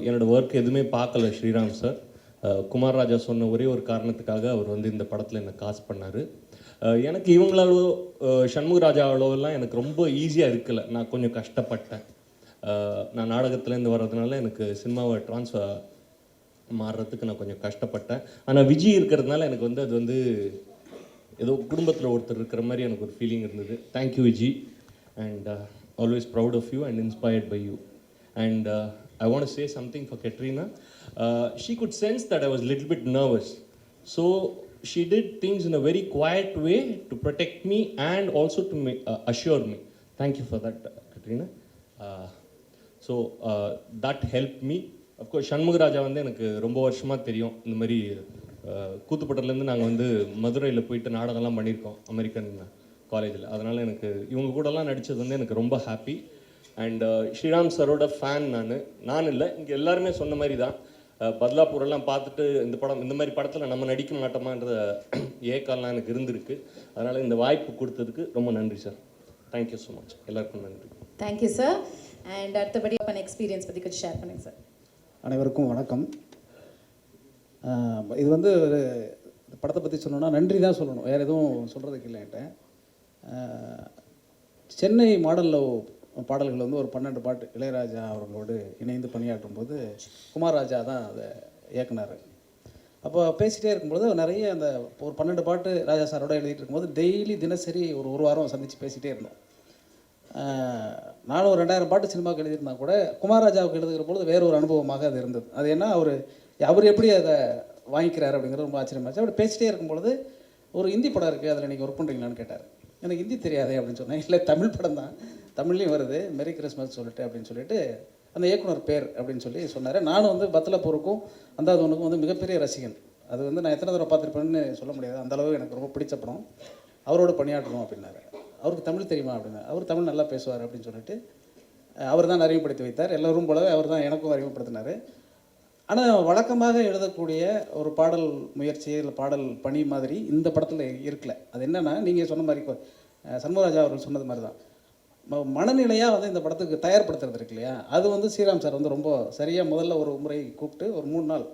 என்னோடய ஒர்க் எதுவுமே பார்க்கல ஸ்ரீராம் சார். குமார் ராஜா சொன்ன ஒரே ஒரு காரணத்துக்காக அவர் வந்து இந்த படத்தில் என்னை காஸ்ட் பண்ணார். எனக்கு இவங்களோ சண்முகராஜாவளோலாம் எனக்கு ரொம்ப ஈஸியாக இருக்கலை. நான் கொஞ்சம் கஷ்டப்பட்டேன். நான் நாடகத்துலேருந்து வர்றதுனால எனக்கு சினிமாவை ட்ரான்ஸ்ஃபர் மாறுறதுக்கு நான் கொஞ்சம் கஷ்டப்பட்டேன். ஆனால் விஜய் இருக்கிறதுனால எனக்கு வந்து அது வந்து ஏதோ குடும்பத்தில் ஒருத்தர் இருக்கிற மாதிரி எனக்கு ஒரு ஃபீலிங் இருந்தது. Thank you Vijay, and always proud of you and inspired by you. And I want to say something for Katrina. She could sense that I was a little bit nervous. So she did things in a very quiet way to protect me and also to assure me. Thank you for that, Katrina. So that helped me. Of course, Shanmugaraja வந்து எனக்கு ரொம்ப வருஷமாக தெரியும். இந்த மாதிரி கூத்துப்பட்டிலேருந்து நாங்கள் வந்து மதுரையில் போயிட்டு நாடகம்லாம் பண்ணியிருக்கோம் அமெரிக்கன் காலேஜில். அதனால் எனக்கு இவங்க கூடலாம் நடித்தது வந்து எனக்கு ரொம்ப ஹாப்பி. அண்ட் ஸ்ரீராம் சரோட ஃபேன் நான் இல்லை, இங்கே எல்லாருமே சொன்ன மாதிரி தான். பத்லாப்பூரெல்லாம் பார்த்துட்டு இந்த மாதிரி படத்தில் நம்ம நடிக்க மாட்டோமான்ற ஏக்கால்லாம் எனக்கு இருந்திருக்கு. அதனால் இந்த வாய்ப்பு கொடுத்ததுக்கு ரொம்ப நன்றி சார். Thank you so much. எல்லாருக்கும் நன்றி. Thank you sir. அண்ட் அடுத்தபடி எக்ஸ்பீரியன்ஸ் பற்றி கொஞ்சம் ஷேர் பண்ணுங்கள் சார். அனைவருக்கும் வணக்கம். இது வந்து ஒரு படத்தை பற்றி சொல்லணும்னா நன்றி தான் சொல்லணும், வேறு எதுவும் சொல்கிறதுக்கு இல்லைன்ட்ட. சென்னை மாடலில் பாடல்கள் வந்து ஒரு 12 பாட்டு இளையராஜா அவர்களோடு இணைந்து பணியாற்றும் போது குமார் ராஜா தான் அதை இயக்குனார். அப்போ பேசிகிட்டே இருக்கும்போது நிறைய அந்த ஒரு 12 பாட்டு ராஜா சாரோட எழுதிட்டு இருக்கும்போது டெய்லி தினசரி ஒரு வாரம் சந்தித்து பேசிகிட்டே இருந்தோம். நானும் ஒரு 2000 பாட்டு சினிமாவுக்கு எழுதியிருந்தா கூட குமார் ராஜாவுக்கு எழுதுகிற பொழுது வேறு ஒரு அனுபவமாக அது இருந்தது. அது என்ன, அவர் எப்படி அதை வாங்கிக்கிறார் அப்படிங்கிறது ரொம்ப ஆச்சரியமாச்சு. அப்படி பேசிகிட்டே இருக்கும்பொழுது ஒரு ஹிந்தி படம் இருக்குது, அதில் நீங்கள் ஒர்க் பண்ணுறீங்களான்னு கேட்டார். எனக்கு ஹிந்தி தெரியாதே அப்படின்னு சொன்னேன். இல்லை, தமிழ் படம் தான், தமிழ்லேயும் வருது, மெரி கிறிஸ்மஸ் சொல்லிட்டு அப்படின்னு சொல்லிட்டு அந்த இயக்குனர் பேர் அப்படின்னு சொல்லி சொன்னார். நானும் வந்து பத்லாப்பூருக்கும் அந்தாதவனுக்கும் வந்து மிகப்பெரிய ரசிகன். அது வந்து நான் எத்தனை தடவை பார்த்துருப்பேன்னு சொல்ல முடியாது, அந்தளவு எனக்கு ரொம்ப பிடிச்ச படம். அவரோட பணியாற்றணும் அப்படின்னாரு. அவருக்கு தமிழ் தெரியுமா அப்படின்னா, அவர் தமிழ் நல்லா பேசுவார் அப்படின்னு சொல்லிட்டு அவர் தான் அறிமுகப்படுத்தி வைத்தார். எல்லோரும் போலவே அவர் தான் எனக்கும் அறிமுகப்படுத்தினார். ஆனால் வழக்கமாக எழுதக்கூடிய ஒரு பாடல் முயற்சி இல்லை பாடல் பணி மாதிரி இந்த படத்தில் இருக்கல. அது என்னென்னா, நீங்கள் சொன்ன மாதிரி சண்முகராஜா அவர்கள் சொன்னது மாதிரி தான் மனநிலையாக வந்து இந்த படத்துக்கு தயார்படுத்துறது இருக்கு இல்லையா, அது வந்து ஸ்ரீராம் சார் வந்து ரொம்ப சரியாக முதல்ல ஒரு முறை கூப்பிட்டு ஒரு 3 நாள்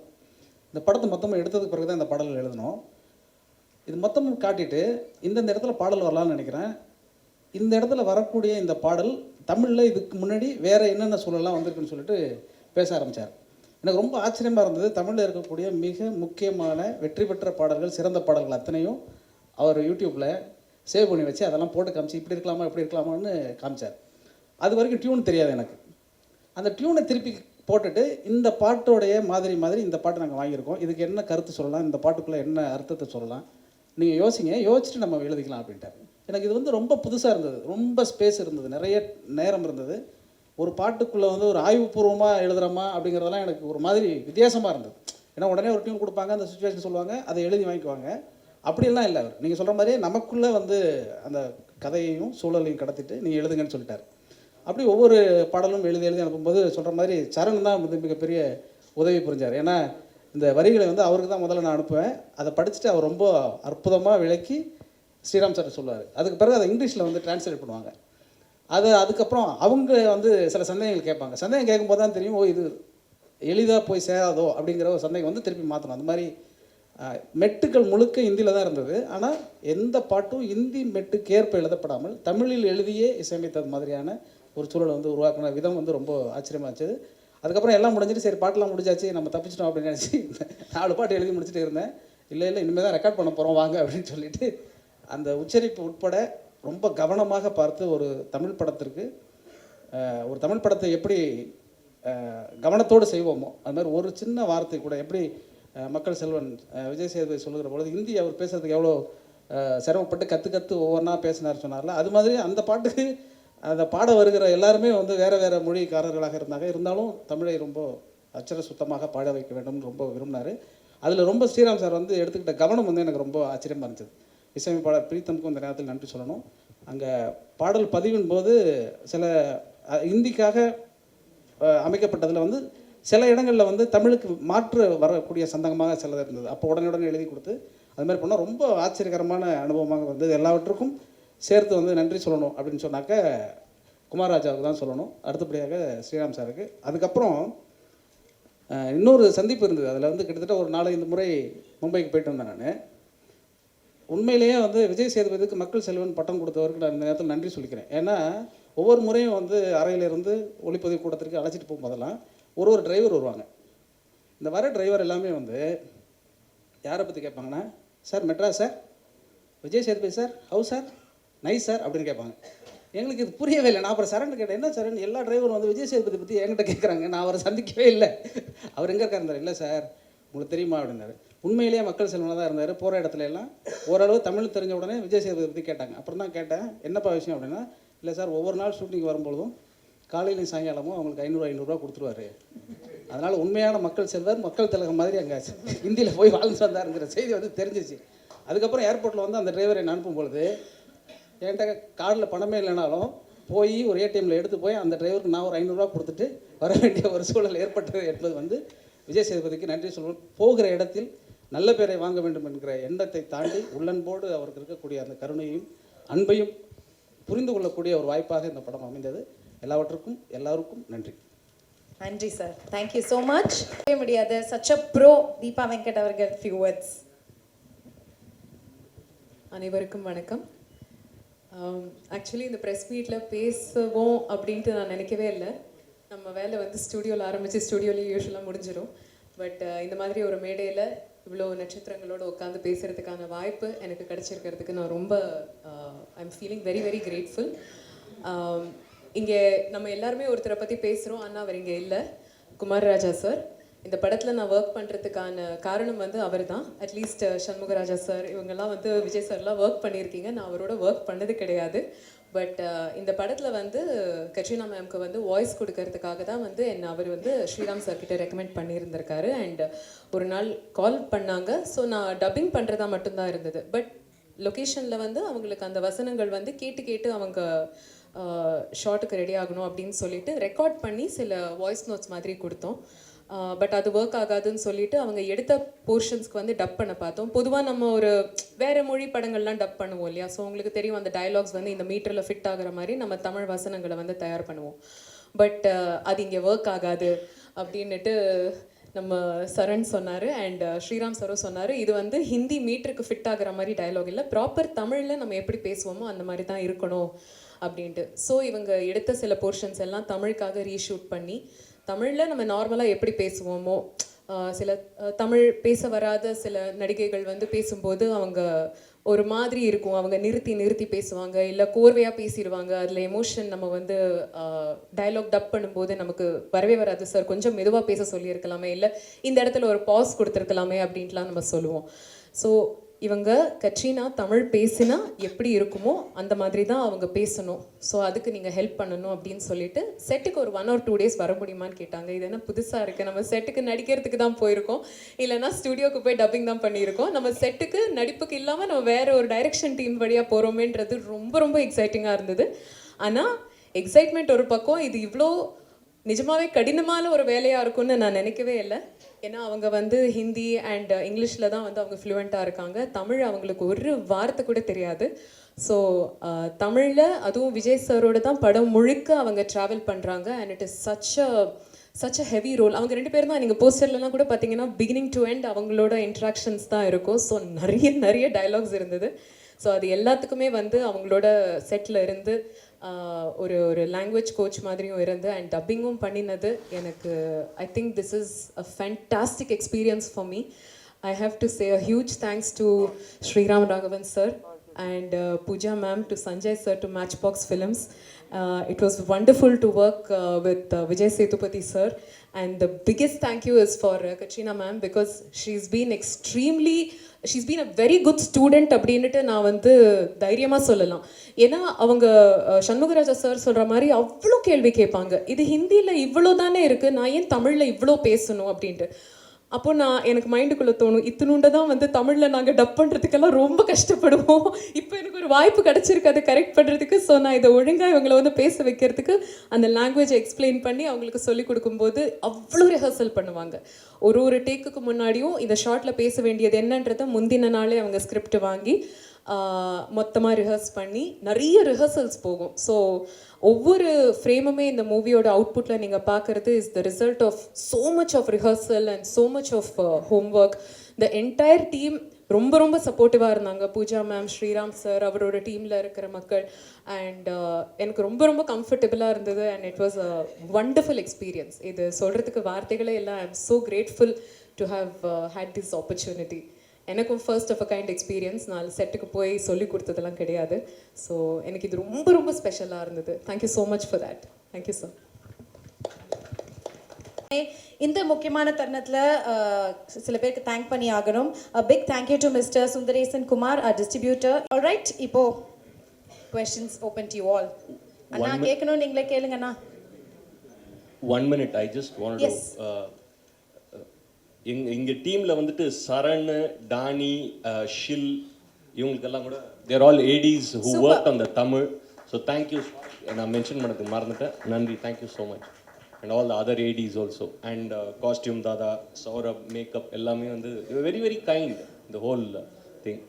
இந்த படத்தை மொத்தமாக எடுத்ததுக்கு பிறகு தான் இந்த பாடல் எழுதணும். இது மொத்தமும் காட்டிட்டு இந்தந்த இடத்துல பாடல் வரலாம்னு நினைக்கிறேன். இந்த இடத்துல வரக்கூடிய இந்த பாடல் தமிழில் இதுக்கு முன்னாடி வேறு என்னென்ன சூழலாம் வந்திருக்குன்னு சொல்லிட்டு பேச ஆரம்பித்தார். எனக்கு ரொம்ப ஆச்சரியமாக இருந்தது. தமிழில் இருக்கக்கூடிய மிக முக்கியமான வெற்றி பெற்ற பாடல்கள், சிறந்த பாடல்கள் அத்தனையும் அவர் யூடியூப்பில் சேவ் பண்ணி வச்சு அதெல்லாம் போட்டு காமிச்சு இப்படி இருக்கலாமா இப்படி இருக்கலாமான்னு காமிச்சார். அது வரைக்கும் டியூன் தெரியாது எனக்கு. அந்த டியூனை திருப்பி போட்டுட்டு இந்த பாட்டோடைய மாதிரி இந்த பாட்டை நாங்கள் வாங்கியிருக்கோம், இதுக்கு என்ன கருத்து சொல்லலாம், இந்த பாட்டுக்குள்ளே என்ன அர்த்தத்தை சொல்லலாம், நீங்கள் யோசிச்சுட்டு நம்ம எழுதிக்கலாம் அப்படின்ட்டார். எனக்கு இது வந்து ரொம்ப புதுசாக இருந்தது, ரொம்ப ஸ்பேஸ் இருந்தது, நிறைய நேரம் இருந்தது. ஒரு பாட்டுக்குள்ளே வந்து ஒரு ஆய்வுபூர்வமாக எழுதுகிறோமா அப்படிங்கிறதெல்லாம் எனக்கு ஒரு மாதிரி வித்தியாசமாக இருந்தது. ஏன்னா உடனே ஒரு டியூன் கொடுப்பாங்க, அந்த சுச்சுவேஷன் சொல்லுவாங்க, அதை எழுதி வாங்கிக்குவாங்க. அப்படியெல்லாம் இல்லை. அவர் நீங்கள் சொல்கிற மாதிரியே நமக்குள்ளே வந்து அந்த கதையையும் சூழலையும் கடத்திட்டு நீங்கள் எழுதுங்கன்னு சொல்லிட்டார். அப்படி ஒவ்வொரு பாடலும் எழுதி அனுப்பும்போது சொல்கிற மாதிரி சரண் தான் வந்து மிகப்பெரிய உதவி புரிஞ்சார். ஏன்னா இந்த வரிகளை வந்து அவருக்கு தான் முதல்ல நான் அனுப்புவேன். அதை படிச்சுட்டு அவர் ரொம்ப அற்புதமாக விளக்கி ஸ்ரீராம் சார் சொல்லுவார். அதுக்கு பிறகு அதை இங்கிலீஷில் வந்து டிரான்ஸ்லேட் பண்ணுவாங்க. அதுக்கப்புறம் அவங்க வந்து சில சந்தேகங்கள் கேட்பாங்க. சந்தேகம் கேட்கும்போது தான் தெரியும், ஓ இது எளிதாக போய் சேராதோ அப்படிங்கிற ஒரு சந்தேகம் வந்து திருப்பி மாற்றணும். அந்த மாதிரி மெட்டுக்கள் முழுக்க இந்தியில் தான் இருந்தது. ஆனால் எந்த பாட்டும் இந்தி மெட்டுக்கு ஏற்ப எழுதப்படாமல் தமிழில் எழுதியே இசையமைத்தது மாதிரியான ஒரு சூழலை வந்து உருவாக்கின விதம் வந்து ரொம்ப ஆச்சரியமாக இருந்துச்சு. அதுக்கப்புறம் எல்லாம் முடிஞ்சிட்டு சரி பாட்டெலாம் முடிஞ்சாச்சு நம்ம தப்பிச்சிட்டோம் அப்படின்னு நினச்சி 4 பாட்டு எழுதி முடிச்சுட்டு இருந்தேன். இல்லை இனிமேல் தான் ரெக்கார்ட் பண்ண போகிறோம் வாங்க அப்படின்னு சொல்லிட்டு அந்த உச்சரிப்பு உட்பட ரொம்ப கவனமாக பார்த்து ஒரு தமிழ் படத்தை எப்படி கவனத்தோடு செய்வோமோ அது மாதிரி ஒரு சின்ன வார்த்தை கூட எப்படி மக்கள் செல்வன் விஜய் சேதுபதி சொல்லுகிற பொழுது ஹிந்தி அவர் பேசுகிறதுக்கு எவ்வளோ சிரமப்பட்டு கற்று ஒவ்வொன்றா பேசினார் சொன்னார்ல, அது மாதிரி அந்த பாட்டுக்கு அந்த பாட வருகிற எல்லாருமே வந்து வேறு மொழிக்காரர்களாக இருந்தாலும் தமிழை ரொம்ப அச்சர சுத்தமாக பாட வைக்க வேண்டும்னு ரொம்ப விரும்பினார். அதில் ரொம்ப ஸ்ரீராம் சார் வந்து எடுத்துக்கிட்ட கவனம் வந்து எனக்கு ரொம்ப ஆச்சரியமாக இருந்துச்சு. இசையமைப்பாளர் பிரீத்தமுக்கும் இந்த நேரத்தில் நன்றி சொல்லணும். அங்கே பாடல் பதிவின் போது சில இந்திக்காக அமைக்கப்பட்டதில் வந்து சில இடங்களில் வந்து தமிழுக்கு மாற்று வரக்கூடிய சந்தகமாக சிலது இருந்தது. அப்போ உடனே எழுதி கொடுத்து அது மாதிரி பண்ணால் ரொம்ப ஆச்சரியகரமான அனுபவமாக வந்தது. எல்லாவற்றுக்கும் சேர்த்து வந்து நன்றி சொல்லணும் அப்படின்னு சொன்னாக்க குமார் ராஜாவுக்கு தான் சொல்லணும், அடுத்தபடியாக ஸ்ரீராம் சாருக்கு. அதுக்கப்புறம் இன்னொரு சந்திப்பு இருந்தது. அதில் வந்து கிட்டத்தட்ட ஒரு 4-5 முறை மும்பைக்கு போயிட்டு வந்தேன் நான். உண்மையிலேயே வந்து விஜய் சேதுபதிக்கு மக்கள் செல்வன் பட்டம் கொடுத்தவருக்கு நான் இந்த நேரத்தில் நன்றி சொல்லிக்கிறேன். ஏன்னா ஒவ்வொரு முறையும் வந்து அறையிலிருந்து ஒளிப்பதிவு கூடத்திற்கு அழைச்சிட்டு போகும்போதெல்லாம் ஒரு டிரைவர் வருவாங்க. இந்த வர டிரைவர் எல்லாமே வந்து யாரை பற்றி கேட்பாங்கன்னா, sir Madras sir, Vijay Sethupathi sir, house sir, nice sir அப்படின்னு கேட்பாங்க. எங்களுக்கு இது புரியவே இல்லை. நான் அப்புறம் சரண் கேட்டேன், என்ன சரண் எல்லா டிரைவரும் வந்து விஜய் சேதுபதி பற்றி என்கிட்ட கேட்குறாங்க, நான் அவரை சந்திக்கவே இல்லை, அவர் எங்கே இருக்காருந்தார், இல்லை சார் உங்களுக்கு தெரியுமா அப்படின்னாரு. உண்மையிலேயே மக்கள் செல்வனாக தான் இருந்தார். போகிற இடத்துல எல்லாம் ஓரளவு தமிழ் தெரிஞ்ச உடனே விஜய் சேதுபதி பற்றி கேட்டாங்க. அப்புறம் தான் கேட்டேன், என்னப்பா விஷயம் அப்படின்னா, இல்லை சார் ஒவ்வொரு நாள் ஷூட்டிங் வரும்பொழுதும் காலையிலையும் சாயங்காலமும் அவங்களுக்கு 500 கொடுத்துருவாரு. அதனால் உண்மையான மக்கள் செல்வர் மக்கள் திலகம் மாதிரி அங்கே இந்தியில் போய் வாழ்ந்து வந்தாருங்கிற செய்தி வந்து தெரிஞ்சிச்சு. அதுக்கப்புறம் ஏர்போர்ட்டில் வந்து அந்த டிரைவரை அனுப்பும் பொழுது என்கிட்ட கார்டில் பணமே இல்லைனாலும் போய் ஒரு ஏடிஎம்மில் எடுத்து போய் அந்த டிரைவருக்கு நான் ஒரு 500 கொடுத்துட்டு வர வேண்டிய ஒரு சூழல் ஏற்பட்டது என்பது வந்து விஜய் சேதுபதிக்கு நன்றி சொல்லுவோம். போகிற இடத்தில் நல்ல பேரை வாங்க வேண்டும் என்கிற எண்ணத்தை தாண்டி உள்ளன்போடு அவருக்கு இருக்கக்கூடிய அந்த கருணையும் அன்பையும் புரிந்து கொள்ளக்கூடிய ஒரு வாய்ப்பாக இந்த படம் அமைந்தது. எல்லாருக்கும் நன்றி. நன்றி சார், தேங்க்யூ ஸோ மச். முடியாது such a bro Deepa Venkat அவர்கள் ஃபியூ வேர்ட்ஸ். அனைவருக்கும் வணக்கம். ஆக்சுவலி இந்த ப்ரெஸ் மீட்டில் பேசுவோம் அப்படின்ட்டு நான் நினைக்கவே இல்லை. நம்ம வேலை வந்து ஸ்டுடியோவில் ஆரம்பித்து ஸ்டுடியோலேயே யூஸ்வலாக முடிஞ்சிடும். பட் இந்த மாதிரி ஒரு மேடையில் இவ்வளோ நட்சத்திரங்களோடு உட்காந்து பேசுகிறதுக்கான வாய்ப்பு எனக்கு கிடச்சிருக்கிறதுக்கு நான் ரொம்ப I'm feeling very very grateful. இங்கே நம்ம எல்லாருமே ஒருத்தரை பற்றி பேசுகிறோம், ஆனால் அவர் இங்கே இல்லை, குமார் ராஜா சார். இந்த படத்தில் நான் ஒர்க் பண்ணுறதுக்கான காரணம் வந்து அவர் தான். அட்லீஸ்ட் சண்முகராஜா சார் இவங்கெல்லாம் வந்து விஜய் சார்லாம் ஒர்க் பண்ணியிருக்கீங்க, நான் அவரோட ஒர்க் பண்ணது கிடையாது. பட் இந்த படத்தில் வந்து கட்ரினா மேம்க்கு வந்து வாய்ஸ் கொடுக்கறதுக்காக தான் வந்து அவர் வந்து ஸ்ரீராம் சார்கிட்ட ரெக்கமெண்ட் பண்ணியிருந்திருக்காரு. அண்ட் ஒரு நாள் கால் பண்ணாங்க. ஸோ நான் டப்பிங் பண்ணுறதா மட்டும்தான் இருந்தது. பட் லொக்கேஷனில் வந்து அவங்களுக்கு அந்த வசனங்கள் வந்து கேட்டு அவங்க ஷார்ட்டுக்கு ரெடி ஆகணும் அப்படின்னு சொல்லிட்டு ரெக்கார்ட் பண்ணி சில வாய்ஸ் நோட்ஸ் மாதிரி கொடுத்தோம். பட் அது ஒர்க் ஆகாதுன்னு சொல்லிட்டு அவங்க எடுத்த போர்ஷன்ஸ்க்கு வந்து டப் பண்ண பார்த்தோம். பொதுவாக நம்ம ஒரு வேறு மொழி படங்கள்லாம் டப் பண்ணுவோம் இல்லையா? ஸோ உங்களுக்கு தெரியும் அந்த டயலாக்ஸ் வந்து இந்த மீட்டரில் ஃபிட் ஆகிற மாதிரி நம்ம தமிழ் வசனங்களை வந்து தயார் பண்ணுவோம். பட் அது இங்கே ஒர்க் ஆகாது அப்படின்னுட்டு நம்ம சரண் சொன்னார் அண்ட் ஸ்ரீராம் சரும் சொன்னார், இது வந்து ஹிந்தி மீட்டருக்கு ஃபிட் ஆகிற மாதிரி டயலாக் இல்லை, ப்ராப்பர் தமிழில் நம்ம எப்படி பேசுவோமோ அந்த மாதிரி தான் இருக்கணும் அப்படின்ட்டு. ஸோ இவங்க எடுத்த சில போர்ஷன்ஸ் எல்லாம் தமிழுக்காக ரீஷூட் பண்ணி தமிழில் நம்ம நார்மலாக எப்படி பேசுவோமோ, சில தமிழ் பேச வராத சில நடிகைகள் வந்து பேசும்போது அவங்க ஒரு மாதிரி இருக்கும், அவங்க நிறுத்தி பேசுவாங்க, இல்லை கோர்வையாக பேசிடுவாங்க, அதில் எமோஷன் நம்ம வந்து டயலாக் டப் பண்ணும்போது நமக்கு வரவே வராது, சார் கொஞ்சம் மெதுவாக பேச சொல்லியிருக்கலாமே, இல்லை இந்த இடத்துல ஒரு பாஸ் கொடுத்துருக்கலாமே அப்படின்ட்டுலாம் நம்ம சொல்லுவோம். ஸோ இவங்க கட்ரினா தமிழ் பேசினா எப்படி இருக்குமோ அந்த மாதிரி தான் அவங்க பேசணும். ஸோ அதுக்கு நீங்கள் ஹெல்ப் பண்ணணும் அப்படின்னு சொல்லிட்டு செட்டுக்கு ஒரு 1 or 2 days வர முடியுமான்னு கேட்டாங்க. இது என்ன புதுசாக இருக்குது, நம்ம செட்டுக்கு நடிக்கிறதுக்கு தான் போயிருக்கோம், இல்லைனா ஸ்டுடியோக்கு போய் டப்பிங் தான் பண்ணியிருக்கோம், நம்ம செட்டுக்கு நடிப்புக்கு இல்லாமல் நம்ம வேறு ஒரு டைரக்ஷன் டீம் வழியாக போகிறோமேன்றது ரொம்ப எக்ஸைட்டிங்காக இருந்தது. ஆனால் எக்ஸைட்மெண்ட் ஒரு பக்கம், இது இவ்வளோ நிஜமாவே கடினமான ஒரு வேலையாக இருக்கும்னு நான் நினைக்கவே இல்லை. ஏன்னா அவங்க வந்து ஹிந்தி அண்ட் இங்கிலீஷில் தான் வந்து அவங்க ஃப்ளூவெண்ட்டாக இருக்காங்க, தமிழ் அவங்களுக்கு ஒரு வார்த்தை கூட தெரியாது. ஸோ தமிழில் அதுவும் விஜய் சாரோட தான் படம் முழுக்க அவங்க ட்ராவல் பண்ணுறாங்க and it is such a heavy role. அவங்க 2 பேரும் தான் நீங்கள் போஸ்டர்லாம் கூட பார்த்தீங்கன்னா பிகினிங் டு எண்ட் அவங்களோட இன்ட்ராக்ஷன்ஸ் தான் இருக்கும். ஸோ நிறைய டயலாக்ஸ் இருந்தது. ஸோ அது எல்லாத்துக்குமே வந்து அவங்களோட செட்டில் இருந்து ஒரு லாங்குவேஜ் கோச் மாதிரியும் இருந்து அண்ட் டப்பிங்கும் பண்ணினது எனக்கு I think this is a fantastic experience for me. I have to say a huge thanks to Sriram Raghavan sir and Pooja ma'am, to Sanjay sir, to Matchbox Films. It was wonderful to work with Vijay Sethupathi sir, and the biggest thank you is for Katrina ma'am, because she's been a very good student அப்படின்னுட்டு நான் வந்து தைரியமாக சொல்லலாம். ஏன்னா அவங்க Shanmugaraja sir சொல்கிற மாதிரி அவ்வளோ கேள்வி கேட்பாங்க, இது ஹிந்தியில் இவ்வளோ தானே இருக்குது, நான் ஏன் தமிழில் இவ்வளோ பேசணும் அப்படின்ட்டு. அப்போ எனக்கு மைண்டுக்குள்ளே தோணும், இத்தினுண்டை தான் வந்து தமிழில் நாங்கள் டப் பண்ணுறதுக்கெல்லாம் ரொம்ப கஷ்டப்படுவோம், இப்போ எனக்கு ஒரு வாய்ப்பு கிடச்சிருக்கு அதை கரெக்ட் பண்ணுறதுக்கு. ஸோ நான் இதை ஒழுங்காக இவங்களை வந்து பேச வைக்கிறதுக்கு அந்த லாங்குவேஜை எக்ஸ்பிளைன் பண்ணி அவங்களுக்கு சொல்லிக் கொடுக்கும்போது அவ்வளோ ரிஹர்சல் பண்ணுவாங்க. ஒரு டேக்குக்கு முன்னாடியும் இந்த ஷார்ட்டில் பேச வேண்டியது என்னன்றதை முந்தின நாளே அவங்க ஸ்கிரிப்ட் வாங்கி மொத்தமாக ரிஹர்ஸ் பண்ணி நிறைய ரிஹர்சல்ஸ் போகும். ஸோ ஒவ்வொரு ஃப்ரேமுமே இந்த மூவியோட அவுட்புட்டில் நீங்கள் பார்க்குறது is the result of so much of rehearsal and so much of homework. The entire team ரொம்ப சப்போர்ட்டிவாக இருந்தாங்க. பூஜா மேம், ஸ்ரீராம் சார், அவரோட டீமில் இருக்கிற மக்கள், அண்ட் எனக்கு ரொம்ப கம்ஃபர்டபுளாக இருந்தது and it was a wonderful experience. இது சொல்கிறதுக்கு வார்த்தைகளே இல்லை. I am so grateful to have had this opportunity. எனக்கும் first of a kind experience. நான் செட்டுக்கு போய் சொல்லி கொடுத்ததெல்லாம் கிடையாது. ஸோ எனக்கு இது ரொம்ப ஸ்பெஷலாக இருந்தது. Thank you so much for that. Thank you sir. இந்த முக்கியமான தருணத்தில் சில பேருக்கு தேங்க் பண்ணி ஆகணும். Big thank you to mister Sundaresan Kumar, distributor. Alright, இப்போ questions open to you all. அண்ணா கேட்கணும், நீங்களே கேளுங்கண்ணா. 1 minute, I just wanted to எங்க டீம்ல வந்துட்டு சரண், டானி, ஷில் இவங்களுக்கெல்லாம் கூட they're all ADs who work on the Tamil. So thank you, நான் மென்ஷன் பண்ணதுக்கு மறந்துட்டேன், நன்றி, thank you so much. And all the other ADs also, and costume Dada, Saurabh, makeup எல்லாமே வந்து very kind, the whole thing.